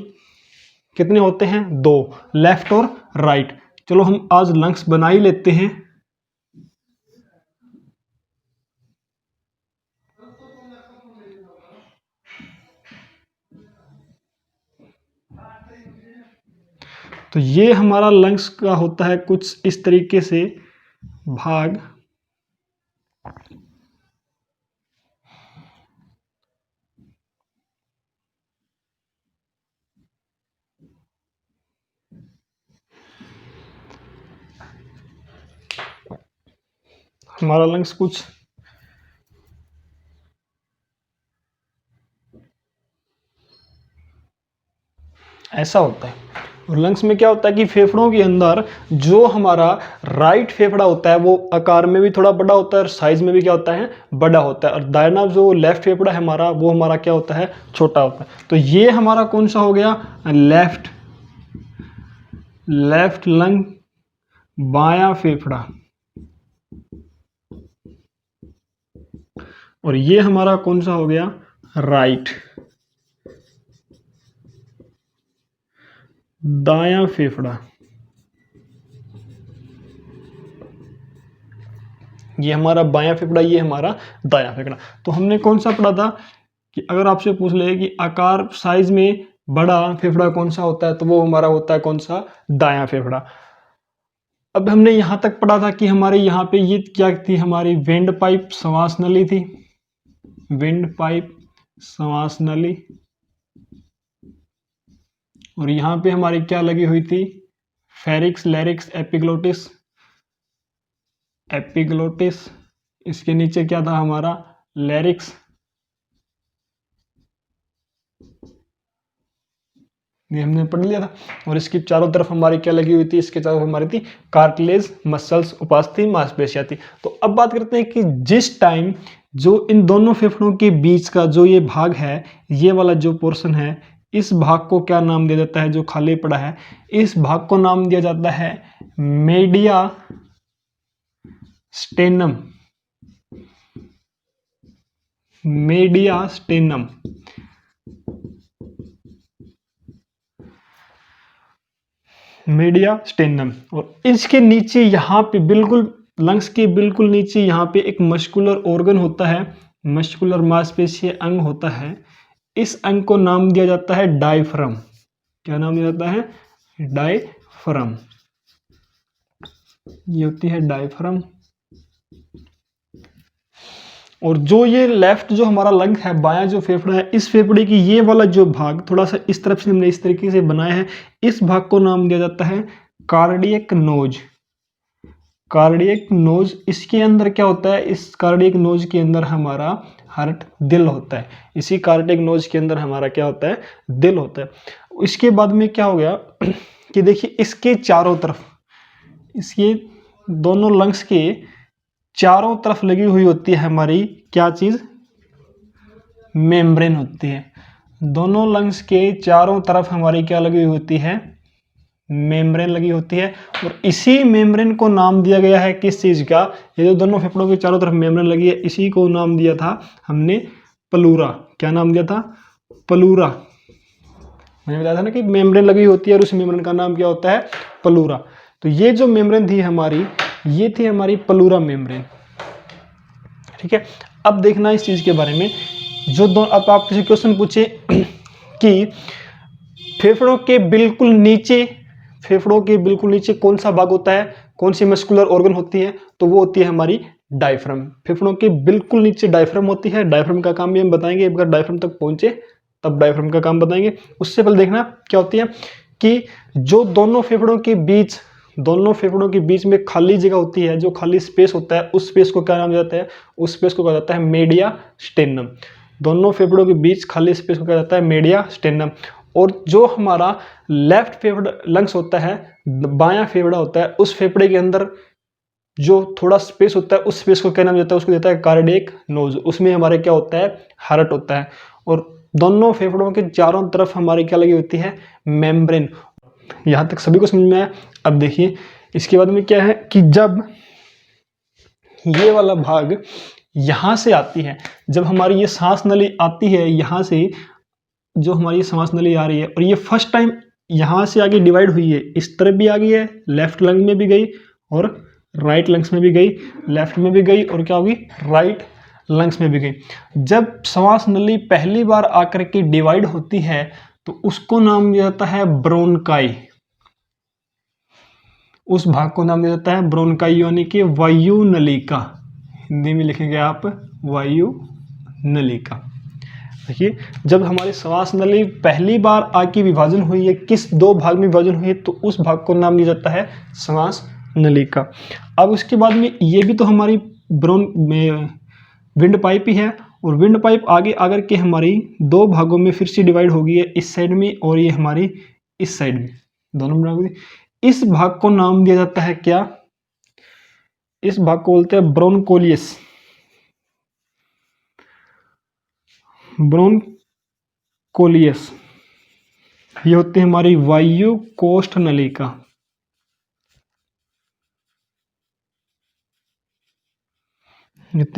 कितने होते हैं? 2, लेफ्ट और राइट। चलो हम आज लंग्स बना ही लेते हैं। तो ये हमारा लंग्स का होता है कुछ इस तरीके से भाग। हमारा लंग्स कुछ ऐसा होता है। और लंग्स में क्या होता है कि फेफड़ों के अंदर जो हमारा राइट फेफड़ा होता है वो आकार में भी थोड़ा बड़ा होता है और साइज में भी क्या होता है, बड़ा होता है, और दाहिना जो लेफ्ट फेफड़ा है हमारा वो हमारा क्या होता है, छोटा होता है। तो ये हमारा कौन सा हो गया, लेफ्ट लंग, बायां फेफड़ा, और ये हमारा कौन सा हो गया, राइट, दायां फेफड़ा। ये हमारा बायां फेफड़ा, ये हमारा दायां फेफड़ा। तो हमने कौन सा पढ़ा था कि अगर आपसे पूछ ले कि आकार साइज में बड़ा फेफड़ा कौन सा होता है, तो वो हमारा होता है कौन सा, दायां फेफड़ा। अब हमने यहां तक पढ़ा था कि हमारे यहाँ पे ये क्या थी, हमारी विंड पाइप श्वास नली थी, विंड पाइप श्वास नली, और यहाँ पे हमारी क्या लगी हुई थी, फेरिक्स, लैरिक्स, एपिग्लोटिस, एपिग्लोटिस। इसके नीचे क्या था हमारा, लैरिक्स, ये हमने पढ़ लिया था। और इसकी चारों तरफ हमारी क्या लगी हुई थी, इसके चारों तरफ हमारी थी कार्टिलेज, मसल्स, उपास्थि, मांसपेशियां थी। तो अब बात करते हैं कि जिस टाइम जो इन दोनों फेफड़ों के बीच का जो ये भाग है, ये वाला जो पोर्शन है, इस भाग को क्या नाम दिया जाता है, जो खाली पड़ा है, इस भाग को नाम दिया जाता है media stannum, media stannum. Media stannum. और इसके नीचे यहाँ पे बिल्कुल लंग्स के बिल्कुल नीचे यहाँ पे एक मस्कुलर ऑर्गन होता है, मस्कुलर मांसपेशीय अंग होता है। इस अंग को नाम दिया जाता है डायफ्राम। क्या नाम दिया जाता है, डायफ्राम। ये होती है डायफ्राम। और जो ये लेफ्ट जो हमारा लंग है, बायां जो फेफड़ा है, इस फेफड़े की ये वाला जो भाग थोड़ा सा इस तरफ से हमने इस तरीके से बनाया है, इस भाग को नाम दिया जाता है कार्डियक नोज, कार्डियक नोज। इसके अंदर क्या होता है, इस कार्डियक नोज के अंदर हमारा हार्ट, दिल होता है। इसी कार्डियक नोज के अंदर हमारा क्या होता है, दिल होता है। इसके बाद में क्या हो गया कि देखिए इसके चारों तरफ, इसके दोनों लंग्स के चारों तरफ लगी हुई होती है हमारी क्या चीज, मेम्ब्रेन होती है। दोनों लंग्स के चारों तरफ हमारी क्या लगी हुई होती है, मेम्ब्रेन लगी होती है। और इसी मेम्ब्रेन को नाम दिया गया है किस चीज का, ये जो दोनों फेफड़ों के चारों तरफ मेम्ब्रेन लगी है, इसी को नाम दिया था हमने प्लूरा। क्या नाम दिया था, प्लूरा। मैंने बताया था ना कि मेम्ब्रेन लगी होती है और उस मेम्ब्रेन का नाम क्या होता है, प्लूरा। तो ये जो मेम्ब्रेन थी हमारी, ये थी हमारी प्लूरा मेम्ब्रेन। ठीक है, अब देखना इस चीज के बारे में, जो दो अब आप किसी क्वेश्चन पूछे कि फेफड़ों के बिल्कुल नीचे, फेफड़ों के बिल्कुल नीचे कौन सा भाग होता है, कौन सी मस्कुलर ऑर्गन होती है, तो वो होती है हमारी डायफ्राम। फेफड़ों के बिल्कुल नीचे डायफ्राम होती है। डायफ्राम का काम भी हम बताएंगे, अगर डायफ्राम तक पहुंचे तब डायफ्राम का काम बताएंगे। उससे पहले देखना क्या होती है कि जो दोनों फेफड़ों के बीच, दोनों फेफड़ों के बीच में खाली जगह होती है, जो खाली स्पेस होता है, उस स्पेस को क्या नाम जाता है, उस स्पेस को कहा जाता है मीडिया स्टेनम। दोनों फेफड़ों के बीच खाली स्पेस को कहा जाता है मीडिया स्टेनम। और जो हमारा लेफ्ट फेफड़ा लंग्स होता है, बायां फेफड़ा होता है, उस फेफड़े के अंदर जो थोड़ा स्पेस होता है, उस स्पेस को क्या नाम देता है, उसको देता है कार्डियक नोज। उसमें हमारे क्या होता है, हार्ट होता है। और दोनों फेफड़ों के चारों तरफ हमारी क्या लगी होती है, मेम्ब्रेन। यहां तक सभी को समझ में आया। अब देखिए इसके बाद में क्या है कि जब ये वाला भाग यहां से आती है, जब हमारी ये सांस नली आती है, यहां से जो हमारी सांस नली आ रही है, और ये फर्स्ट टाइम यहां से आगे डिवाइड हुई है, इस तरफ भी आ गई है, लेफ्ट लंग में भी गई और राइट लंग्स में भी गई, लेफ्ट में भी गई और क्या होगी, राइट लंग्स में भी गई। जब सांस नली पहली बार आकर के डिवाइड होती है तो उसको नाम दिया जाता है ब्रोनकाई। उस भाग को नाम दिया जाता है ब्रोनकाई, यानी कि वायु नलिका। हिंदी में लिखेंगे आप वायु नलिका। देखिए जब हमारी श्वास नली पहली बार आके विभाजन हुई है, किस दो भाग में विभाजन हुई है, तो उस भाग को नाम दिया जाता है श्वास नलिका। अब उसके बाद में ये भी तो हमारी ब्रोन में विंड पाइप ही है, और विंड पाइप आगे आकर के हमारी दो भागों में फिर से डिवाइड हो गई है, इस साइड में और ये हमारी इस साइड में। दोनों ब्रोंकाई। इस भाग को नाम दिया जाता है क्या? इस भाग को बोलते हैं ब्रोंकोलियस। ब्रोंकोलियस ये होती है हमारी वायु कोष्ठ नलिका।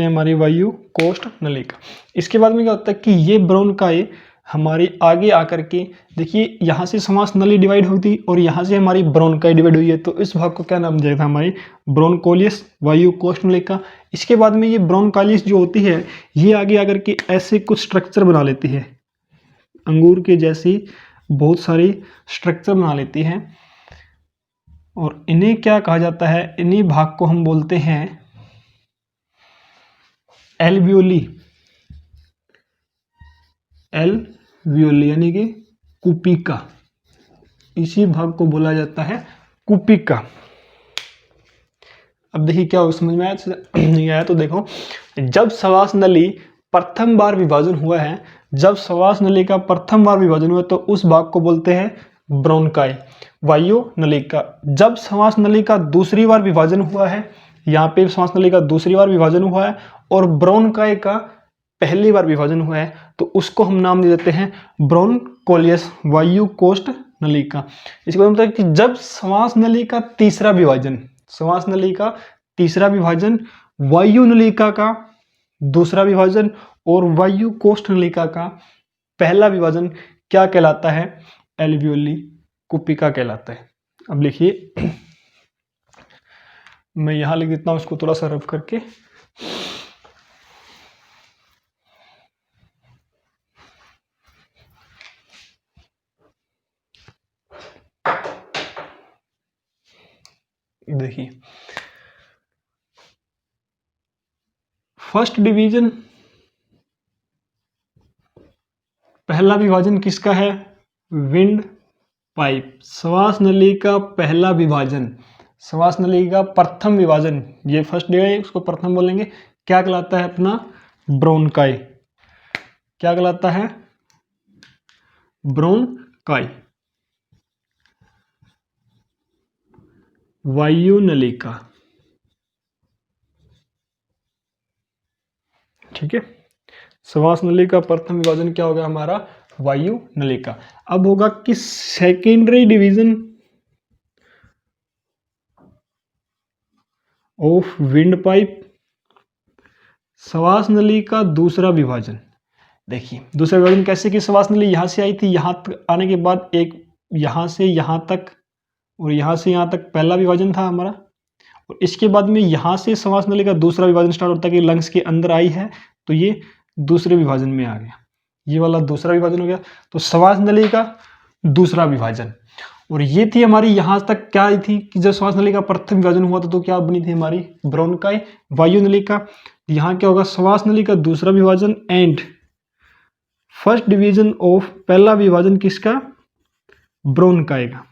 हमारी वायु कोष्ठ नलिका। इसके बाद में क्या होता है कि ये ब्रोंकाई हमारी आगे आकर के, देखिए यहाँ से श्वास नली डिवाइड हुई थी और यहाँ से हमारी ब्रोंकाई डिवाइड हुई है, तो इस भाग को क्या नाम दिया था? हमारी ब्रोंकोलियस, वायु कोष्ठ नलिका। इसके बाद में ये ब्रोंकालिस जो होती है ये आगे आकर के ऐसे कुछ स्ट्रक्चर बना लेती है, अंगूर के जैसी बहुत सारी स्ट्रक्चर बना लेती है, और इन्हें क्या कहा जाता है? इन्हीं भाग को हम बोलते हैं एल्वियोली। एल्वियोली यानी कि कुपिका। इसी भाग को बोला जाता है कुपिका। अब देखिए क्या हो, समझ में आया? नहीं आया तो देखो, जब श्वास नली प्रथम बार विभाजन हुआ है, जब श्वास नली का प्रथम बार विभाजन हुआ तो उस भाग को बोलते हैं ब्रोंकाई, वायु नलिका। जब श्वास नली का दूसरी बार विभाजन हुआ है, यहाँ पे श्वास नली का दूसरी बार विभाजन हुआ है और ब्रोंकाई का पहली बार विभाजन हुआ है, तो उसको हम नाम दे देते हैं ब्रोंकोलियस, वायु कोष्ठ नलिका। इसके बाद मतलब कि जब श्वास नली का तीसरा विभाजन, श्वास नली का तीसरा विभाजन, वायु नलिका का दूसरा विभाजन और वायु कोष्ठ नलिका का पहला विभाजन क्या कहलाता है? एल्वियोली कुपिका कहलाता है। अब लिखिए, मैं यहां लिख देता हूं इसको थोड़ा सा रफ करके। देखिए, फर्स्ट डिवीजन, पहला विभाजन किसका है? Wind pipe. श्वास नली का पहला विभाजन, श्वास नली का प्रथम विभाजन, ये फर्स्ट डे है, उसको प्रथम बोलेंगे। क्या कहलाता है? अपना ब्रोंकाई। क्या कहलाता है? ब्रोंकाई। वायु नलिका, ठीक है। श्वास नली का प्रथम विभाजन क्या होगा? हमारा वायु नलिका। अब होगा कि secondary division of wind pipe, श्वास नली का दूसरा विभाजन। देखिए दूसरा विभाजन कैसे कि श्वास नली यहां से आई थी, यहां तक आने के बाद एक यहां से यहां तक और यहां से यहां तक पहला विभाजन था हमारा, और इसके बाद में यहां से श्वास नली का दूसरा विभाजन स्टार्ट होता है कि लंग्स के अंदर आई है, तो ये दूसरे विभाजन में आ गया, ये वाला दूसरा विभाजन हो गया। तो श्वास नली का दूसरा विभाजन, और ये थी हमारी यहां तक क्या आई थी कि जब श्वास नली का प्रथम विभाजन हुआ था तो क्या बनी थी? हमारी ब्रोंकाई, वायु नलिका। यहाँ क्या होगा? श्वास नली का दूसरा विभाजन एंड फर्स्ट डिवीजन ऑफ, पहला विभाजन किसका? ब्रोंकाई का।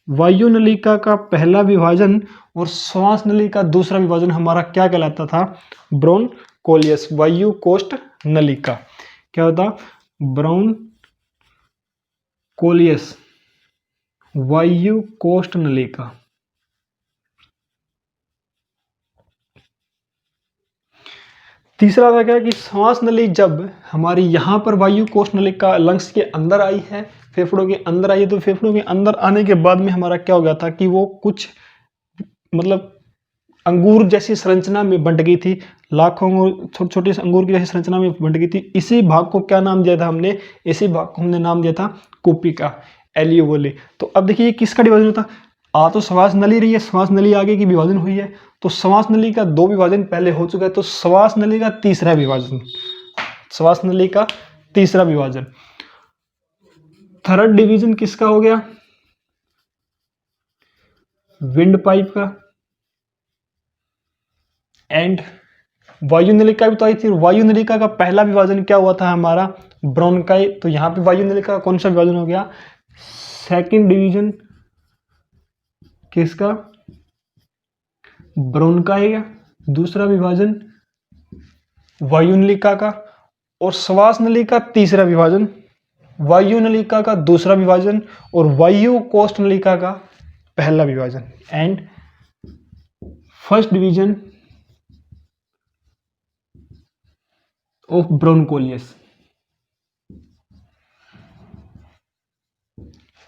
वायु नलिका का पहला विभाजन और श्वास नली का दूसरा विभाजन हमारा क्या कहलाता था? ब्रोंकोलियस, वायु कोष्ठ नलिका। क्या होता? ब्रोंकोलियस, वायु कोष्ठ नलिका। तीसरा था क्या कि श्वास नली जब हमारी यहाँ पर वायु कोष्ठ नलिका लंग्स के अंदर आई है, फेफड़ों के अंदर आई है, तो फेफड़ों के अंदर आने के बाद में हमारा क्या हो गया था कि वो कुछ मतलब अंगूर जैसी संरचना में बंट गई थी, लाखों छोटे छोटे अंगूर की जैसी संरचना में बंट गई थी। इसी भाग को क्या नाम दिया था हमने? इसी भाग को हमने नाम दिया था कुपिका, एल्वियोली। तो अब देखिए ये किसका डिवीजन होता? तो श्वास नली रही है, श्वास नली आगे की विभाजन हुई है, तो श्वास नली का दो विभाजन पहले हो चुका है, तो श्वास नली का तीसरा विभाजन, श्वास नली का तीसरा विभाजन। थर्ड डिवीजन किसका हो गया? विंड पाइप का। एंड वायु नलिका भी तो आई थी, वायु नलिका का पहला विभाजन क्या हुआ था? हमारा ब्रोंकाई। तो यहां पे वायु नलिका का कौन सा विभाजन हो गया? सेकंड डिवीजन किसका? ब्रोंकाई का। दूसरा विभाजन वायु नलिका का, और श्वास नली का तीसरा विभाजन वायु नलिका का दूसरा विभाजन और वायु कोष्ठ नलिका का पहला विभाजन एंड फर्स्ट डिवीजन ऑफ ब्रोनकोलियस।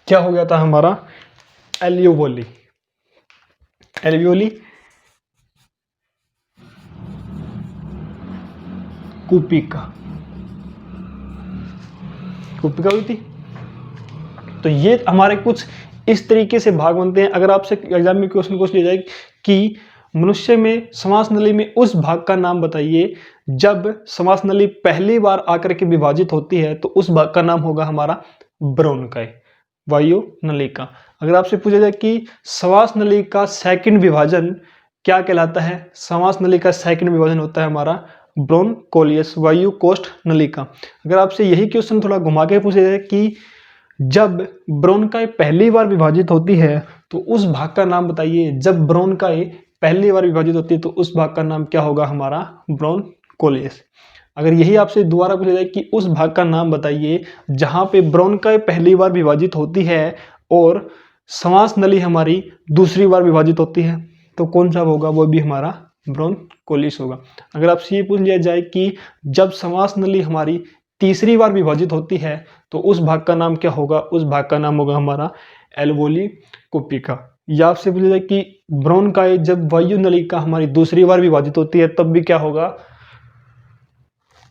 क्या हो गया था हमारा? एल्वियोली। एल्वियोली कुपिका हुई थी। तो ये हमारे कुछ इस तरीके से भाग बनते हैं। अगर आपसे एग्जाम में क्वेश्चन पूछ लिया जाए कि मनुष्य में श्वास नली में उस भाग का नाम बताइए जब श्वास नली पहली बार आकर के विभाजित होती है, तो उस भाग का नाम होगा हमारा ब्रोनकाई, वायु नलिका। अगर आपसे पूछा जाए कि श्वास नली का सेकंड विभाजन क्या कहलाता है, श्वास नली का सेकंड विभाजन होता है हमारा ब्रोनकोलियस, वायु कोष्ठ नलिका। अगर आपसे यही क्वेश्चन थोड़ा घुमा के पूछा जाए कि जब ब्रोनकाई पहली बार विभाजित होती है तो उस भाग का नाम बताइए, जब ब्रोनकाई पहली बार विभाजित होती है तो उस भाग का नाम क्या होगा हमारा ब्रोनकोलियस। अगर यही आपसे दोबारा पूछा जाए कि उस भाग का नाम बताइए जहां पे ब्रोनकाई पहली बार विभाजित होती है और श्वास नली हमारी दूसरी बार विभाजित होती है, तो कौन सा होगा? वो भी हमारा ब्रोनकोलियस होगा। अगर आपसे ये पूछ लिया जाए कि जब श्वास नली हमारी तीसरी बार विभाजित होती है तो उस भाग का नाम क्या होगा? उस भाग का नाम होगा हमारा एल्वियोली कुपिका। या आपसे पूछा जाए कि ब्रोनकाई जब वायु नलिका हमारी दूसरी बार विभाजित होती है तब भी क्या होगा?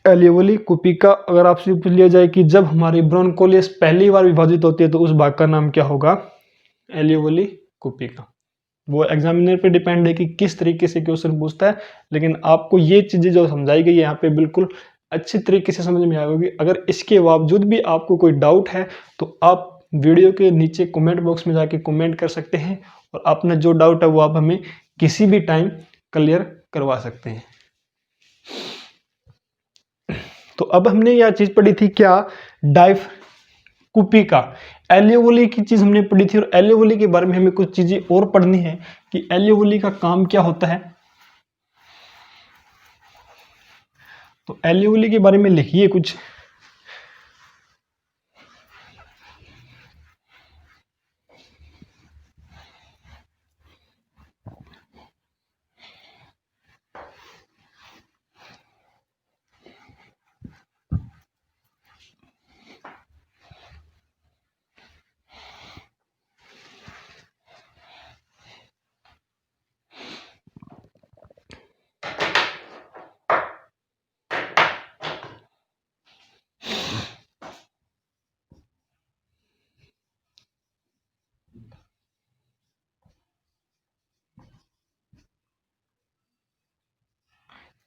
एल्वियोली कुपिका। अगर आपसे पूछ लिया जाए कि जब हमारी ब्रोनकोलियस पहली बार विभाजित होती है तो उस भाग का नाम क्या होगा? एल्वियोली कुपिका। वो एग्जामिनर पे डिपेंड है कि किस तरीके से क्वेश्चन पूछता है, लेकिन आपको ये चीजें जो समझाई गई यहाँ पे बिल्कुल अच्छी तरीके से समझ में आएगी। अगर इसके बावजूद भी आपको कोई डाउट है तो आप वीडियो के नीचे कमेंट बॉक्स में जाके कमेंट कर सकते हैं और अपना जो डाउट है वो आप हमें किसी भी टाइम क्लियर करवा सकते हैं। तो अब हमने यह चीज पढ़ी थी क्या? डाइफ कुपिका, एल्वियोली की चीज हमने पढ़ी थी और एल्वियोली के बारे में हमें कुछ चीजें और पढ़नी है कि एल्वियोली का काम क्या होता है। तो एल्वियोली के बारे में लिखिए कुछ।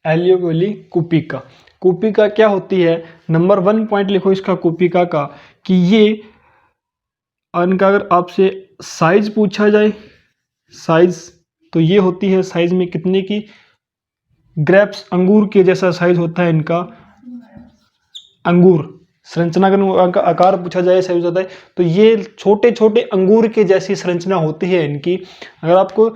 एल्वियोली कुपिका। कुपिका क्या होती है? नंबर 1 पॉइंट लिखो इसका कुपिका का कि ये इनका अगर आपसे साइज पूछा जाए, साइज तो ये होती है साइज में कितने की? ग्रेप्स, अंगूर के जैसा साइज होता है इनका। अंगूर संरचना का आकार पूछा जाए साइज होता है तो ये छोटे छोटे अंगूर के जैसी संरचना होती है इनकी। अगर आपको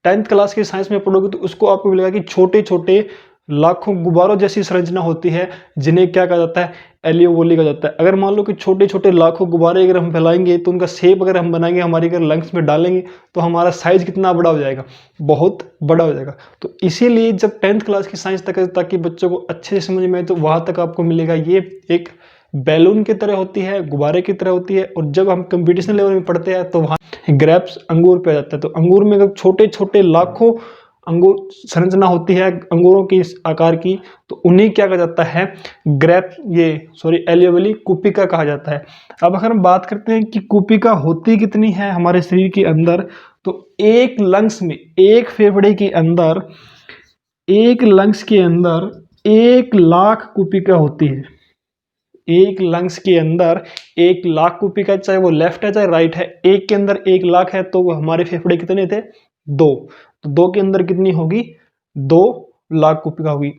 10th क्लास की साइंस में पढ़ोगे तो उसको आपको मिलेगा कि छोटे छोटे लाखों गुब्बारों जैसी संरचना होती है जिन्हें क्या कहा जाता है? एल्वियोली कहा जाता है। अगर मान लो कि छोटे छोटे लाखों गुब्बारे अगर हम फैलाएंगे तो उनका शेप अगर हम बनाएंगे हमारी अगर लंग्स में डालेंगे तो हमारा साइज कितना बड़ा हो जाएगा? बहुत बड़ा हो जाएगा। तो इसीलिए जब 10th क्लास की साइंस तक ताकि बच्चों को अच्छे से समझ में आए तो वहां तक आपको मिलेगा ये एक बैलून की तरह होती है, गुब्बारे की तरह होती है। और जब हम कंपटीशन लेवल में पढ़ते हैं तो वहाँ ग्रेप्स अंगूर पे आ जाता है। तो अंगूर में अगर छोटे छोटे लाखों अंगूर संरचना होती है अंगूरों की इस आकार की तो उन्हें क्या कहा जाता है? ग्रेप्स, एल्वियोली कुपिका कहा जाता है। अब अगर हम बात करते हैं कि कुपिका होती कितनी है हमारे शरीर के अंदर, तो एक लंग्स में, एक फेफड़े के अंदर, एक लंग्स के अंदर 1 लाख कुपिका होती है। एक लंग्स के अंदर 1 लाख कुपिका, चाहे वो लेफ्ट है चाहे राइट है, एक के अंदर 1 लाख है तो हमारे फेफड़े कितने थे? 2। तो 2 के अंदर कितनी होगी? 2 लाख कुपिका होगी।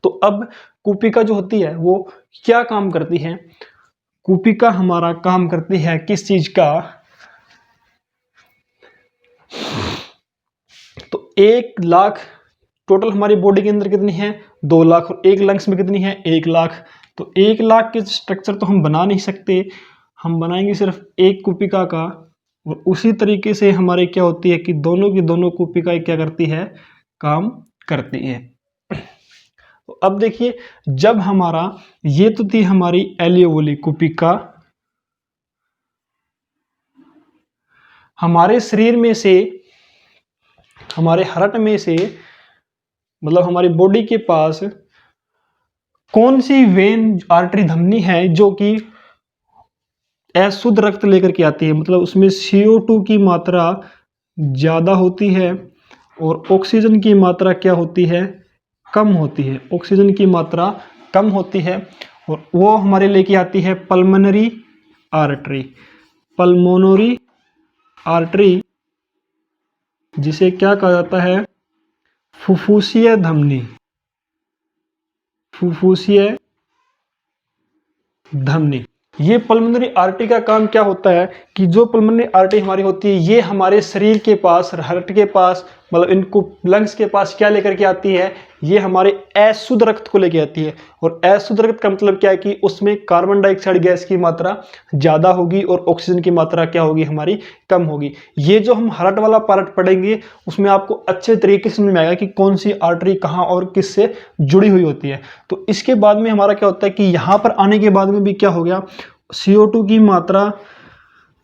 तो अब कुपिका जो होती है वो क्या काम करती है? कुपिका हमारा काम करती है किस चीज का? तो 1 लाख टोटल हमारी बॉडी के अंदर कितनी है? 2 लाख। और एक लंग्स में कितनी है? 1 लाख। तो 1 लाख के स्ट्रक्चर तो हम बना नहीं सकते, हम बनाएंगे सिर्फ एक कोशिका का। और उसी तरीके से हमारे क्या होती है कि दोनों की दोनों कोशिकाएं क्या करती है, काम करती है। तो अब देखिए, जब हमारा ये तो थी हमारी एलियोवोली कोशिका, हमारे शरीर में से, हमारे हर्ट में से, मतलब हमारी बॉडी के पास कौन सी वेन आर्टरी धमनी है जो कि अशुद्ध रक्त लेकर के आती है, मतलब उसमें CO2 की मात्रा ज़्यादा होती है और ऑक्सीजन की मात्रा क्या होती है, कम होती है। ऑक्सीजन की मात्रा कम होती है और वो हमारे लेके आती है पल्मोनरी आर्टरी। पल्मोनरी आर्टरी जिसे क्या कहा जाता है, फुफ्फुसीय धमनी। फुफ्फुसीय धमनी, ये पल्मोनरी आर्टरी का काम क्या होता है कि जो पल्मोनरी आर्टरी हमारी होती है, ये हमारे शरीर के पास, हार्ट के पास, मतलब इनको लंग्स के पास क्या लेकर के आती है, ये हमारे अशुद्ध रक्त को लेकर आती है। और अशुद्ध रक्त का मतलब क्या है कि उसमें कार्बन डाइऑक्साइड गैस की मात्रा ज़्यादा होगी और ऑक्सीजन की मात्रा क्या होगी, हमारी कम होगी। ये जो हम हार्ट वाला पार्ट पढ़ेंगे उसमें आपको अच्छे तरीके से समझ में आएगा कि कौन सी आर्टरी कहाँ और किससे जुड़ी हुई होती है। तो इसके बाद में हमारा क्या होता है कि यहाँ पर आने के बाद में भी क्या हो गया, CO2 की मात्रा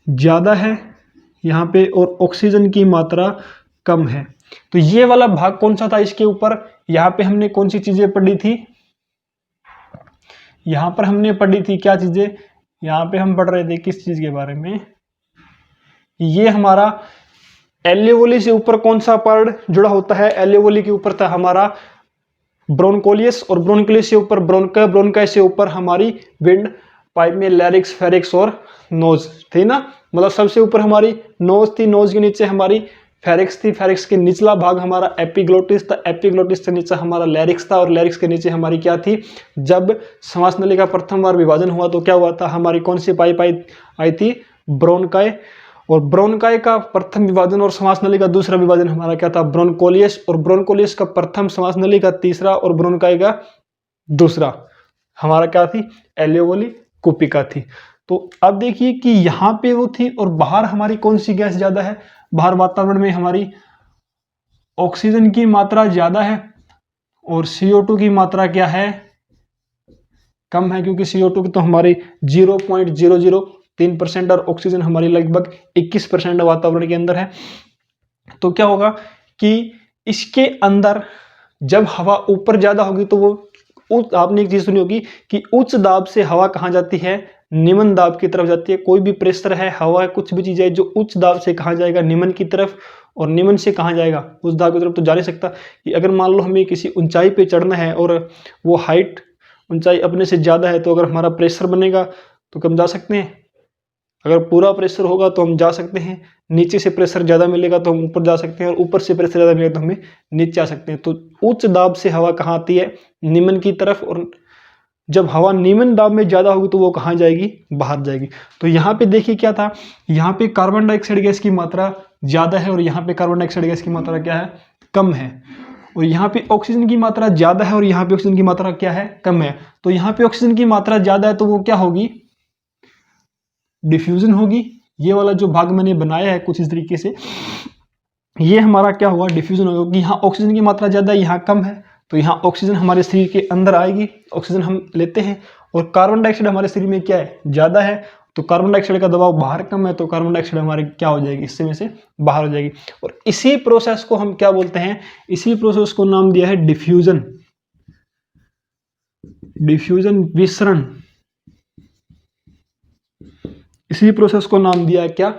ज़्यादा है यहाँ पे और ऑक्सीजन की मात्रा कम है। तो ये वाला भाग कौन सा था इसके ऊपर, यहाँ पे हमने कौन सी चीजें पढ़ी थी, यहाँ पर हमने पढ़ी थी क्या चीजें, यहाँ पे हम पढ़ रहे थे किस चीज के बारे में, ये हमारा एलियोवोली से ऊपर कौन सा पार्ट जुड़ा होता है, एलियोवोली के ऊपर था हमारा ब्रोंकोलियस और ब्रोंकोलियस से ऊपर ब्रोंका, ब्रोंका से ऊपर हमारी विंड पाइप में लैरिक्स, फेरिक्स और नोज थी ना, मतलब सबसे ऊपर हमारी नोज थी, नोज के नीचे हमारी फेरिक्स थी, फेरिक्स के निचला भाग हमारा एपिग्लोटिस था, एपिग्लोटिस से नीचे हमारा लैरिक्स था और लैरिक्स के नीचे हमारी क्या थी, जब श्वास नली का प्रथम बार विभाजन हुआ तो क्या हुआ था, हमारी कौन सी पाइप आई थी, ब्रोंकाई। और ब्रोंकाई का प्रथम विभाजन और श्वास नली का दूसरा विभाजन हमारा क्या था, ब्रोंकोलियस। और ब्रोंकोलियस का प्रथम, श्वास नली का तीसरा और ब्रोंकाई का दूसरा हमारा क्या थी, एलियोवोली कोशिका थी। तो अब देखिए कि यहाँ पे वो थी और बाहर हमारी कौन सी गैस ज्यादा है, बाहर वातावरण में हमारी ऑक्सीजन की मात्रा ज्यादा है और CO2 की मात्रा क्या है, कम है, क्योंकि CO2 की तो हमारी 0.003% और ऑक्सीजन हमारी लगभग 21% वातावरण के अंदर है। तो क्या होगा कि इसके अंदर जब हवा ऊपर ज्यादा होगी तो वो आपने एक चीज सुनी होगी कि उच्च दाब से हवा कहाँ जाती है, निम्न दाब की तरफ जाती है। कोई भी प्रेशर है, हवा है, कुछ भी चीज है, जो उच्च दाब से कहाँ जाएगा, निम्न की तरफ, और निम्न से कहाँ जाएगा, उच्च दाब की तरफ। तो जा नहीं सकता कि अगर मान लो हमें किसी ऊंचाई पे चढ़ना है और वो हाइट, ऊंचाई अपने से ज्यादा है, तो अगर हमारा प्रेशर बनेगा तो हम जा सकते हैं, अगर पूरा प्रेशर होगा तो हम जा सकते हैं, नीचे से प्रेशर ज़्यादा मिलेगा तो हम ऊपर जा सकते हैं और ऊपर से प्रेशर ज़्यादा मिलेगा तो हमें नीचे आ सकते हैं। तो उच्च दाब से हवा कहाँ आती है, निम्न की तरफ, और जब हवा निम्न दाब में ज़्यादा होगी तो वो कहाँ जाएगी, बाहर जाएगी। तो यहाँ पे देखिए क्या था, यहाँ पे कार्बन डाइऑक्साइड गैस की मात्रा ज़्यादा है और यहाँ पे कार्बन डाइऑक्साइड गैस की मात्रा क्या है, कम है। और यहाँ पे ऑक्सीजन की मात्रा ज़्यादा है और यहाँ पे ऑक्सीजन की मात्रा क्या है, कम है। तो यहाँ पे ऑक्सीजन की मात्रा ज़्यादा है तो वो क्या होगी, डिफ्यूजन होगी। ये वाला जो भाग मैंने बनाया है कुछ इस तरीके से, ये हमारा क्या हुआ, डिफ्यूजन होगा, क्योंकि यहाँ ऑक्सीजन की मात्रा ज़्यादा है, यहाँ कम है। तो यहाँ ऑक्सीजन हमारे शरीर के अंदर आएगी, ऑक्सीजन हम लेते हैं, और कार्बन डाइऑक्साइड हमारे शरीर में क्या है, ज़्यादा है, तो कार्बन डाइऑक्साइड का दबाव बाहर कम है, तो कार्बन डाइऑक्साइड हमारे क्या हो जाएगी, इससे में से बाहर हो जाएगी। और इसी प्रोसेस को हम क्या बोलते हैं, इसी प्रोसेस को नाम दिया है डिफ्यूजन। डिफ्यूजन, विसरण, इसी प्रोसेस को नाम दिया है क्या,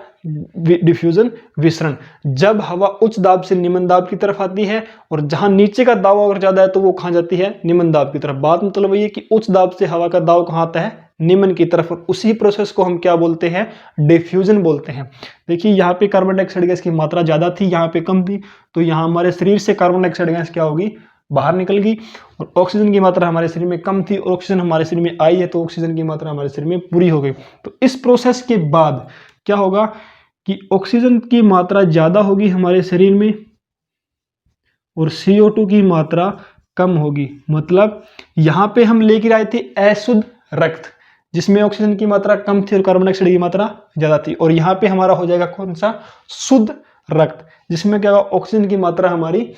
डिफ्यूजन, विसरण। जब हवा उच्च दाब से निम्न दाब की तरफ आती है और जहां नीचे का दाब अगर ज्यादा है तो वो कहां जाती है, निम्न दाब की तरफ। बात मतलब ये कि उच्च दाब से हवा का दाब कहां आता है, निम्न की तरफ, और उसी प्रोसेस को हम क्या बोलते हैं, डिफ्यूजन बोलते हैं। देखिए यहाँ पे कार्बन डाइऑक्साइड गैस की मात्रा ज्यादा थी, यहाँ पे कम थी, तो यहाँ हमारे शरीर से कार्बन डाइऑक्साइड गैस क्या होगी, बाहर निकल गई, और ऑक्सीजन की मात्रा हमारे शरीर में कम थी और ऑक्सीजन हमारे शरीर में आई है, तो ऑक्सीजन की मात्रा हमारे शरीर में पूरी हो गई। तो इस प्रोसेस के बाद क्या होगा कि ऑक्सीजन की मात्रा ज़्यादा होगी हमारे शरीर में और CO2 की मात्रा कम होगी। मतलब यहाँ पे हम लेकर आए थे अशुद्ध रक्त जिसमें ऑक्सीजन की मात्रा कम थी और कार्बन डाइऑक्साइड की मात्रा ज़्यादा थी, और यहाँ पे हमारा हो जाएगा कौन सा, शुद्ध रक्त, जिसमें क्या होगा, ऑक्सीजन की मात्रा हमारी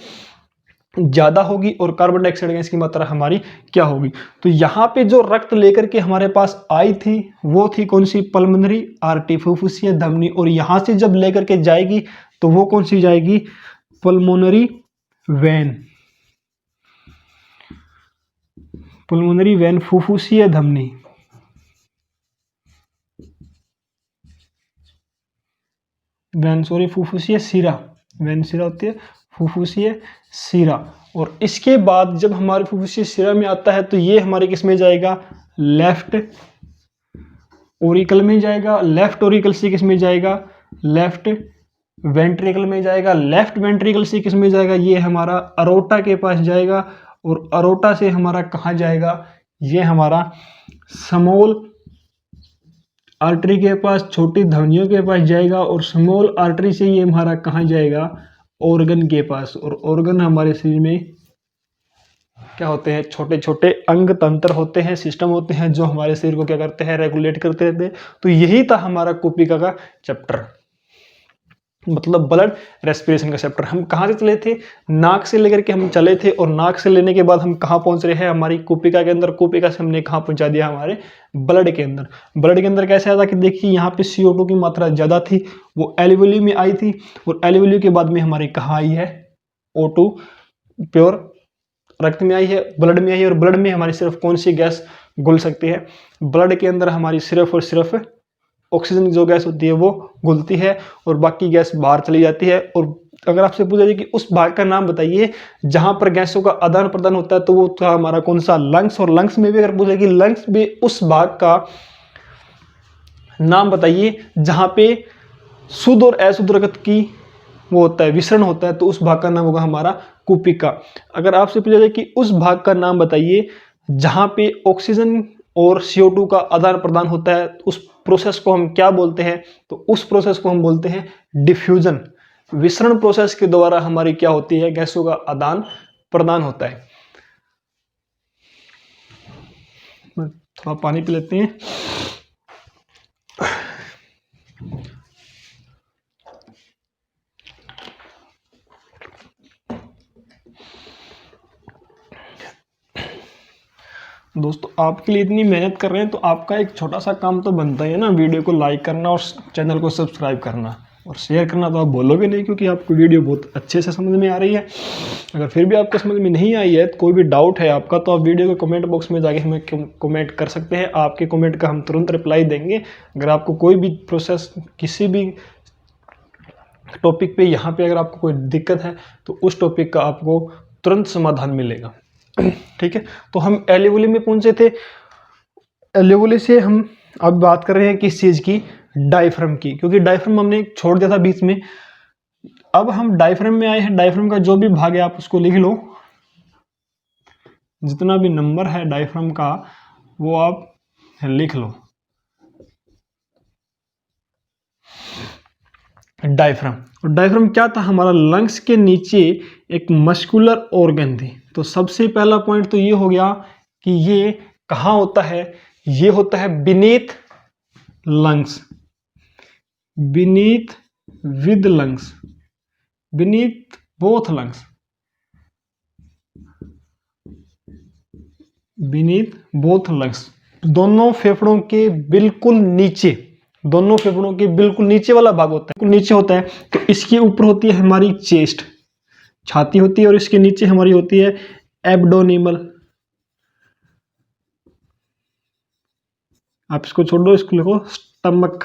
ज़्यादा होगी और कार्बन डाइऑक्साइड गैस की मात्रा हमारी क्या होगी। तो यहाँ पे जो रक्त लेकर के हमारे पास आई थी वो थी कौन सी, पल्मोनरी आर्टरी, फुफ्फुसीय धमनी, और यहाँ से जब लेकर के जाएगी तो वो कौन सी जाएगी, पल्मोनरी वेन, पल्मोनरी वेन, फुफ्फुसीय धमनी, वेन सॉरी फुफ्फुसीय शिरा, वेन शिरा होती है, फुफ्फुसीय शिरा। और इसके बाद जब हमारे फुफ्फुसीय शिरा में आता है तो ये हमारे किस में जाएगा, लेफ्ट ओरिकल में जाएगा, लेफ्ट ओरिकल से किस में जाएगा, लेफ्ट वेंट्रिकल में जाएगा, लेफ्ट वेंट्रिकल से किस में जाएगा, ये हमारा अरोटा के पास जाएगा, और अरोटा से हमारा कहाँ जाएगा, ये हमारा स्मॉल आर्टरी के पास, छोटी धमनियों के पास जाएगा, और स्मॉल आर्टरी से ये हमारा कहाँ जाएगा, ऑर्गन के पास। और ऑर्गन हमारे शरीर में क्या होते हैं, छोटे छोटे अंग तंत्र होते हैं, सिस्टम होते हैं जो हमारे शरीर को क्या करते हैं, रेगुलेट करते रहते हैं। तो यही था हमारा कोपिका का चैप्टर, मतलब ब्लड रेस्पिरेशन का चैप्टर। हम कहाँ से चले थे, नाक से लेकर के हम चले थे, और नाक से लेने के बाद हम कहाँ पहुंच रहे हैं, हमारी कोपिका के अंदर। कोपिका से हमने कहाँ पहुंचा दिया, हमारे ब्लड के अंदर। ब्लड के अंदर कैसे आता कि देखिए यहाँ पे CO2 की मात्रा ज़्यादा थी, वो एल्वियोली में आई थी, और एल्वियोली के बाद में हमारी कहाँ आई है, O2 प्योर रक्त में आई है, ब्लड में आई है। और ब्लड में हमारी सिर्फ कौन सी गैस घुल सकती है, ब्लड के अंदर हमारी सिर्फ और सिर्फ ऑक्सीजन जो गैस होती है वो घुलती है, और बाकी गैस बाहर चली जाती है। और अगर आपसे पूछा जाए कि उस भाग का नाम बताइए जहां पर गैसों का आदान प्रदान होता है, तो वो था हमारा कौन सा, लंग्स। और लंग्स में भी अगर पूछा कि लंग्स में उस भाग का नाम बताइए जहां पे शुद्ध और अशुद्ध रक्त की वो होता है, विसरण होता है, तो उस भाग का नाम होगा हमारा कुपिका। अगर आपसे पूछा जाए कि उस भाग का नाम बताइए जहां पे ऑक्सीजन और CO2 का आदान प्रदान होता है, उस प्रोसेस को हम क्या बोलते हैं, तो उस प्रोसेस को हम बोलते हैं डिफ्यूजन। विसरण प्रोसेस के द्वारा हमारी क्या होती है, गैसों का आदान प्रदान होता है। थोड़ा पानी पी लेते हैं। दोस्तों आपके लिए इतनी मेहनत कर रहे हैं तो आपका एक छोटा सा काम तो बनता ही है ना, वीडियो को लाइक करना और चैनल को सब्सक्राइब करना और शेयर करना। तो आप बोलोगे नहीं क्योंकि आपको वीडियो बहुत अच्छे से समझ में आ रही है। अगर फिर भी आपको समझ में नहीं आई है, कोई भी डाउट है आपका, तो आप वीडियो के कमेंट बॉक्स में जाके हमें कमेंट कर सकते हैं। आपके कमेंट का हम तुरंत रिप्लाई देंगे। अगर आपको कोई भी प्रोसेस किसी भी टॉपिक पे यहाँ पे अगर आपको कोई दिक्कत है तो उस टॉपिक का आपको तुरंत समाधान मिलेगा। ठीक है, तो हम एल्वियोली में पहुंचे थे। एल्वियोली से हम अब बात कर रहे हैं किस चीज की, डायफ्राम की, क्योंकि डायफ्राम हमने छोड़ दिया था बीच में। अब हम डायफ्राम में आए हैं। डायफ्राम का जो भी भाग है आप उसको लिख लो, जितना भी नंबर है डायफ्राम का वो आप लिख लो। डायफ्राम, और डायफ्राम क्या था, हमारा लंग्स के नीचे एक मस्कुलर ऑर्गन थी। तो सबसे पहला पॉइंट तो ये हो गया कि ये कहाँ होता है, ये होता है beneath lungs, beneath with lungs, beneath both lungs, beneath both lungs, दोनों फेफड़ों के बिल्कुल नीचे, दोनों फेफड़ों के बिल्कुल नीचे वाला भाग होता है, नीचे होता है। तो इसके ऊपर होती है हमारी चेस्ट, छाती होती है, और इसके नीचे हमारी होती है एब्डोनिमल। आप इसको छोड़ दो, इसको लिखो स्टमक,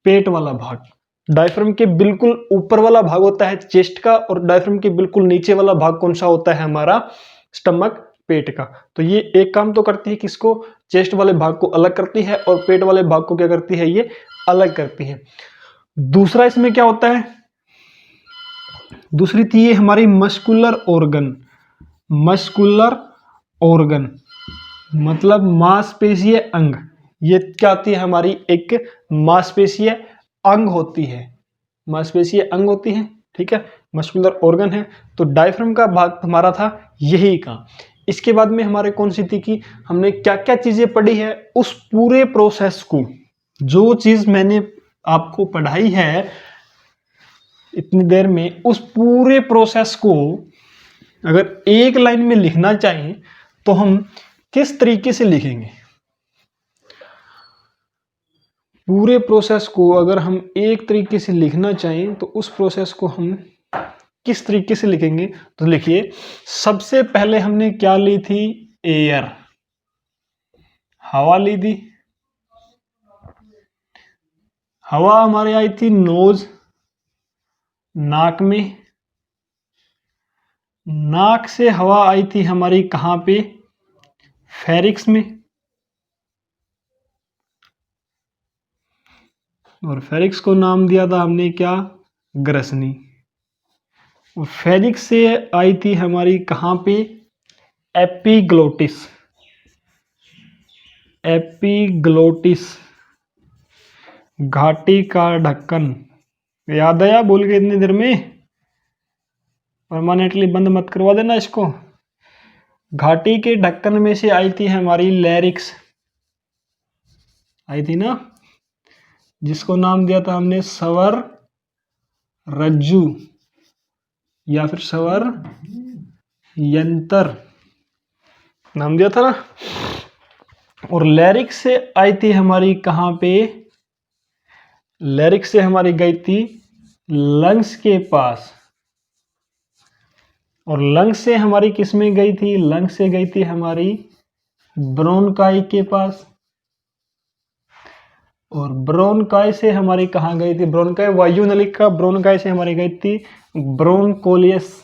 पेट वाला भाग। डायफ्राम के बिल्कुल ऊपर वाला भाग होता है चेस्ट का, और डायफ्राम के बिल्कुल नीचे वाला भाग कौन सा होता है, हमारा स्टमक, पेट का। तो ये एक काम तो करती है कि इसको चेस्ट वाले भाग को अलग करती है, और पेट वाले भाग को क्या करती है, ये अलग करती है। दूसरा इसमें क्या होता है, दूसरी थी ये हमारी मस्कुलर ऑर्गन। मस्कुलर ऑर्गन मतलब मांसपेशीय अंग। ये क्या होती है, हमारी एक मांसपेशीय अंग होती है, मांसपेशीय अंग होती है। ठीक है, मस्कुलर ऑर्गन है। तो डायफ्राम का भाग हमारा था यही का। इसके बाद में हमारे कौन सी थी कि हमने क्या क्या चीजें पढ़ी है, उस पूरे प्रोसेस को, जो चीज मैंने आपको पढ़ाई है इतनी देर में, उस पूरे प्रोसेस को अगर एक लाइन में लिखना चाहें तो हम किस तरीके से लिखेंगे? पूरे प्रोसेस को अगर हम एक तरीके से लिखना चाहें तो उस प्रोसेस को हम किस तरीके से लिखेंगे? तो लिखिए, सबसे पहले हमने क्या ली थी? एयर, हवा ली थी। हवा हमारे आई थी नोज, नाक में। नाक से हवा आई थी हमारी कहां पे? फेरिक्स में। और फेरिक्स को नाम दिया था हमने क्या? ग्रसनी। और फेरिक्स से आई थी हमारी कहां पे? एपिग्लोटिस। एपिग्लोटिस, घाटी का ढक्कन। याद आया? बोल के इतनी देर में परमानेंटली बंद मत करवा देना इसको। घाटी के ढक्कन में से आई थी हमारी लैरिक्स, आई थी ना, जिसको नाम दिया था हमने स्वर रज्जु या फिर स्वर यंत्र, नाम दिया था ना। और लैरिक्स से आई थी हमारी कहां पे? लैरिक्स से हमारी गई थी लंग्स के पास। और लंग्स से हमारी किस में गई थी? लंग्स से गई थी हमारी ब्रोनकाई के पास। और ब्रोनकाई से हमारी कहां गई थी? ब्रोनकाई वायुनलिका, ब्रोनकाई से हमारी गई थी ब्रोनकोलियस।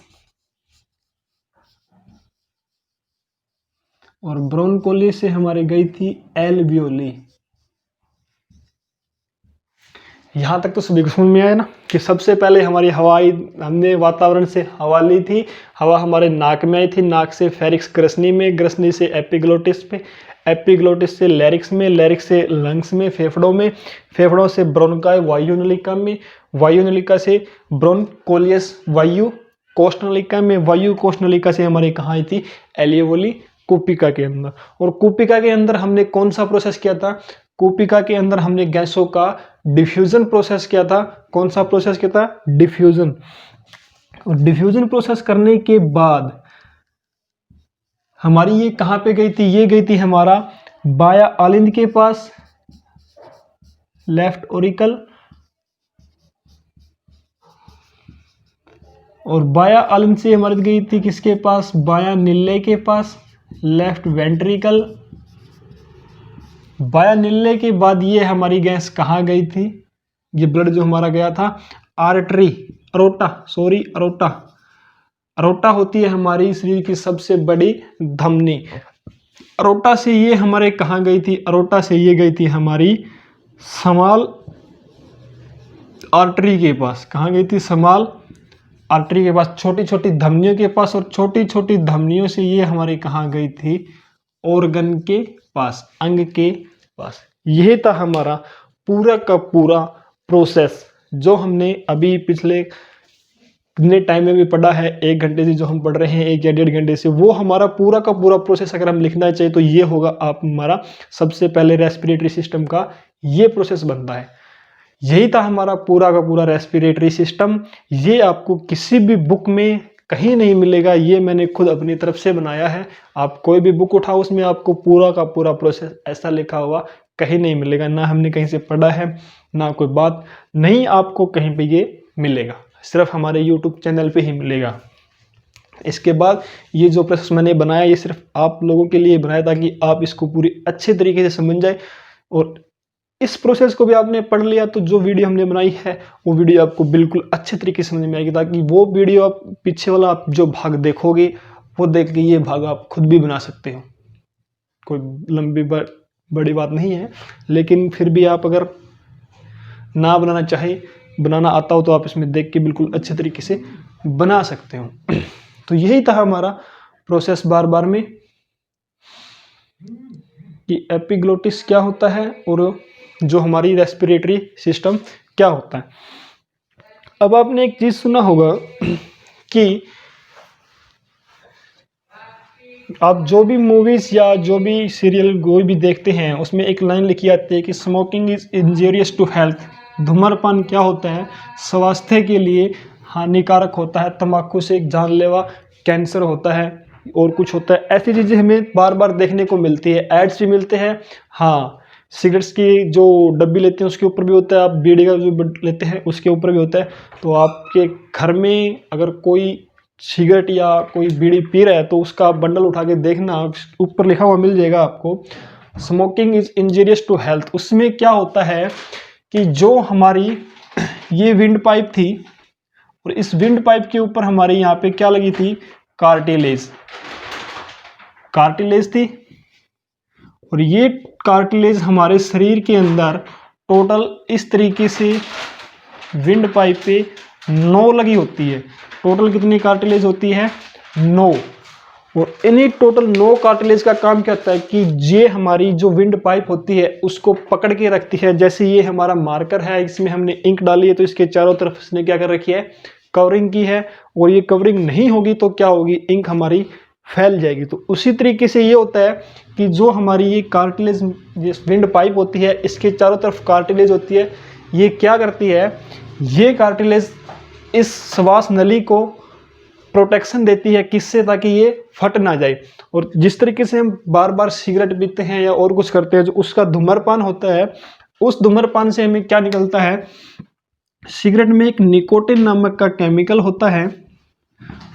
और ब्रोनकोलियस से हमारी गई थी एल्वियोली। यहां तक तो सभी को समझ में आया ना कि सबसे पहले हमारी हवाई, हमने वातावरण से हवा ली थी। हवा हमारे नाक में आई थी, नाक से फेरिक्स ग्रसनी में, ग्रसनी से एपिग्लोटिस पे, एपिग्लोटिस से लैरिक्स में, लैरिक्स से लंग्स में, फेफड़ों में, फेफड़ों से ब्रोनकाई वायुनलिका में, वायुनलिका से ब्रोनकोलियस वायु कोष्ठनलिका में, वायु कोष्ठनलिका से हमारी कहाँ आई थी? एलियोली कुपिका के अंदर। और कुपिका के अंदर हमने कौन सा प्रोसेस किया था? कुपिका के अंदर हमने गैसों का डिफ्यूजन प्रोसेस किया था। कौन सा प्रोसेस किया था? डिफ्यूजन। और डिफ्यूजन प्रोसेस करने के बाद हमारी ये कहां पे गई थी? ये गई थी हमारा बाया आलिंद के पास, लेफ्ट ओरिकल। और बाया आलिंद से हमारी गई थी किसके पास? बाया निल्ले के पास, लेफ्ट वेंट्रिकल। बाया निल्ले के बाद ये हमारी गैस कहाँ गई थी? ये ब्लड जो हमारा गया था artery, aorta, sorry aorta. Aorta होती है हमारी शरीर की सबसे बड़ी धमनी। अरोटा से ये हमारे कहाँ गई थी? अरोटा से ये गई थी हमारी स्मॉल आर्टरी के पास। कहाँ गई थी? स्मॉल आर्टरी के पास, छोटी छोटी धमनियों के पास। और छोटी छोटी धमनियों से ये हमारी कहाँ गई थी? ऑर्गन के पास, अंग के पास। यही था हमारा पूरा का पूरा प्रोसेस जो हमने अभी पिछले कितने टाइम में भी पढ़ा है, 1 घंटे से जो हम पढ़ रहे हैं, 1 या 1.5 घंटे से, वो हमारा पूरा का पूरा प्रोसेस अगर हम लिखना चाहिए तो ये होगा आप हमारा सबसे पहले रेस्पिरेटरी सिस्टम का ये प्रोसेस बनता है। यही था हमारा पूरा का पूरा रेस्पिरेटरी सिस्टम। ये आपको किसी भी बुक में कहीं नहीं मिलेगा, ये मैंने खुद अपनी तरफ से बनाया है। आप कोई भी बुक उठाओ उसमें आपको पूरा का पूरा प्रोसेस ऐसा लिखा हुआ कहीं नहीं मिलेगा। ना हमने कहीं से पढ़ा है, ना कोई बात, नहीं आपको कहीं पे ये मिलेगा, सिर्फ हमारे YouTube चैनल पे ही मिलेगा। इसके बाद ये जो प्रोसेस मैंने बनाया ये सिर्फ आप लोगों के लिए बनाया ताकि आप इसको पूरी अच्छे तरीके से समझ जाए। और इस प्रोसेस को भी आपने पढ़ लिया तो जो वीडियो हमने बनाई है वो वीडियो आपको बिल्कुल अच्छे तरीके से समझ में आएगी, ताकि वो वीडियो आप पीछे वाला आप जो भाग देखोगे वो देख के ये भाग आप खुद भी बना सकते हो। कोई लंबी बड़ी बात नहीं है, लेकिन फिर भी आप अगर ना बनाना चाहे, बनाना आता हो तो आप इसमें देख के बिल्कुल अच्छे तरीके से बना सकते हो। तो यही था हमारा प्रोसेस बार बार में कि एपिग्लोटिस क्या होता है और जो हमारी रेस्पिरेटरी सिस्टम क्या होता है। अब आपने एक चीज सुना होगा कि आप जो भी मूवीज या जो भी सीरियल कोई भी देखते हैं उसमें एक लाइन लिखी आती है कि smoking is injurious to health. धूम्रपान क्या होता है, स्वास्थ्य के लिए हानिकारक होता है। तंबाकू से एक जानलेवा कैंसर होता है और कुछ होता है। ऐसी चीज़ें हमें बार बार देखने को मिलती है, एड्स भी मिलते हैं। हाँ, सिगरेट्स की जो डब्बी लेते हैं उसके ऊपर भी होता है, आप बीड़ी का जो लेते हैं उसके ऊपर भी होता है। तो आपके घर में अगर कोई सिगरेट या कोई बीड़ी पी रहा है तो उसका बंडल उठा के देखना, ऊपर लिखा हुआ मिल जाएगा आपको, smoking is injurious to health. उसमें क्या होता है कि जो हमारी ये विंड पाइप थी और इस विंड पाइप के ऊपर हमारे यहाँ पे क्या लगी थी, कार्टिलेज थी। और ये कार्टिलेज हमारे शरीर के अंदर टोटल इस तरीके से विंड पाइप पे 9 लगी होती है। टोटल कितनी कार्टिलेज होती है, 9। और इन्हीं टोटल 9 कार्टिलेज का काम क्या होता है कि ये हमारी जो विंड पाइप होती है उसको पकड़ के रखती है। जैसे ये हमारा मार्कर है, इसमें हमने इंक डाली है तो इसके चारों तरफ इसने क्या कर रखी है, कवरिंग की है। और ये कवरिंग नहीं होगी तो क्या होगी, इंक हमारी फैल जाएगी। तो उसी तरीके से ये होता है कि जो हमारी ये कार्टिलेज, ये विंड पाइप होती है, इसके चारों तरफ कार्टिलेज होती है। ये क्या करती है, ये कार्टिलेज इस श्वास नली को प्रोटेक्शन देती है, किससे, ताकि ये फट ना जाए। और जिस तरीके से हम बार बार सिगरेट पीते हैं या और कुछ करते हैं, जो उसका धूम्रपान होता है, उस धूम्रपान से हमें क्या निकलता है, सिगरेट में एक निकोटिन नामक का केमिकल होता है।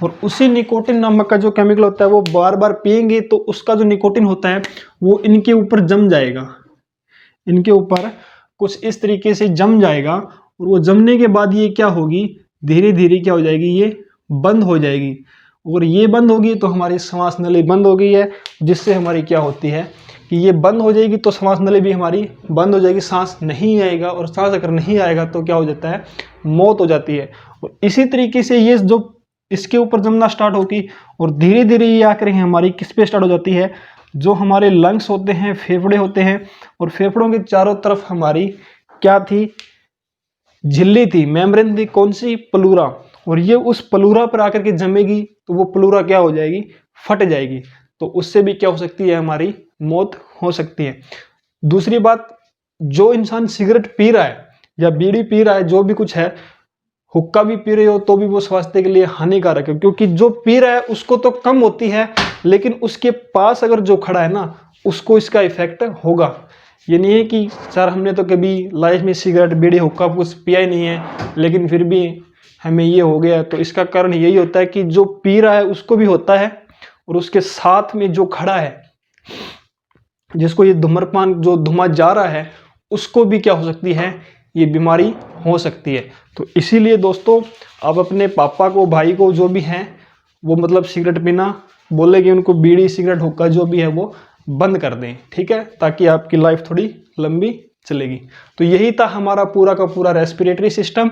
और उसी निकोटिन नामक का जो केमिकल होता है वो बार बार पिएंगे तो उसका जो निकोटिन होता है वो इनके ऊपर जम जाएगा, इनके ऊपर कुछ इस तरीके से जम जाएगा। और वो जमने के बाद ये क्या होगी, धीरे धीरे क्या हो जाएगी, ये बंद हो जाएगी। और ये बंद होगी तो हमारी श्वास नली बंद हो गई है, जिससे हमारी क्या होती है कि ये बंद हो जाएगी तो श्वास नली भी हमारी बंद हो जाएगी, सांस नहीं आएगा। और सांस अगर नहीं आएगा तो क्या हो जाता है, मौत हो जाती है। और इसी तरीके से ये जो इसके ऊपर जमना स्टार्ट होगी और धीरे धीरे ये आकर हमारी किस पे स्टार्ट हो जाती है, जो हमारे लंग्स होते हैं, फेफड़े होते हैं। और फेफड़ों के चारों तरफ हमारी क्या थी, झिल्ली थी, मेम्ब्रेन थी, कौन सी, प्लूरा। और ये उस प्लूरा पर आकर के जमेगी तो वो प्लूरा क्या हो जाएगी, फट जाएगी। तो उससे भी क्या हो सकती है, हमारी मौत हो सकती है। दूसरी बात, जो इंसान सिगरेट पी रहा है या बीड़ी पी रहा है, जो भी कुछ है, हुक्का भी पी रहे हो तो भी वो स्वास्थ्य के लिए हानिकारक है। क्योंकि जो पी रहा है उसको तो कम होती है, लेकिन उसके पास अगर जो खड़ा है ना, उसको इसका इफेक्ट होगा। ये नहीं है कि सर हमने तो कभी लाइफ में सिगरेट बीड़ी हुक्का कुछ पिया ही नहीं है लेकिन फिर भी हमें ये हो गया। तो इसका कारण यही होता है कि जो पी रहा है उसको भी होता है और उसके साथ में जो खड़ा है, जिसको ये धूम्रपान, जो धुआं जा रहा है, उसको भी क्या हो सकती है, ये बीमारी हो सकती है। तो इसीलिए दोस्तों, आप अपने पापा को, भाई को, जो भी हैं वो मतलब सिगरेट पीना बोले कि उनको बीड़ी सिगरेट हुक्का जो भी है वो बंद कर दें, ठीक है, ताकि आपकी लाइफ थोड़ी लंबी चलेगी। तो यही था हमारा पूरा का पूरा रेस्पिरेटरी सिस्टम।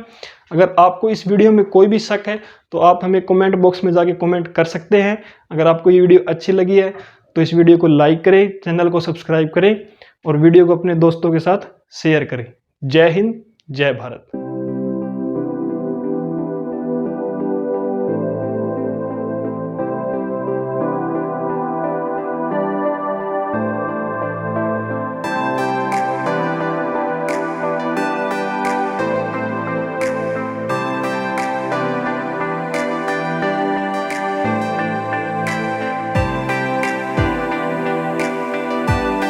अगर आपको इस वीडियो में कोई भी शक है तो आप हमें कमेंट बॉक्स में जाके कमेंट कर सकते हैं। अगर आपको ये वीडियो अच्छी लगी है तो इस वीडियो को लाइक करें, चैनल को सब्सक्राइब करें और वीडियो को अपने दोस्तों के साथ शेयर करें। जय हिंद, जय भारत।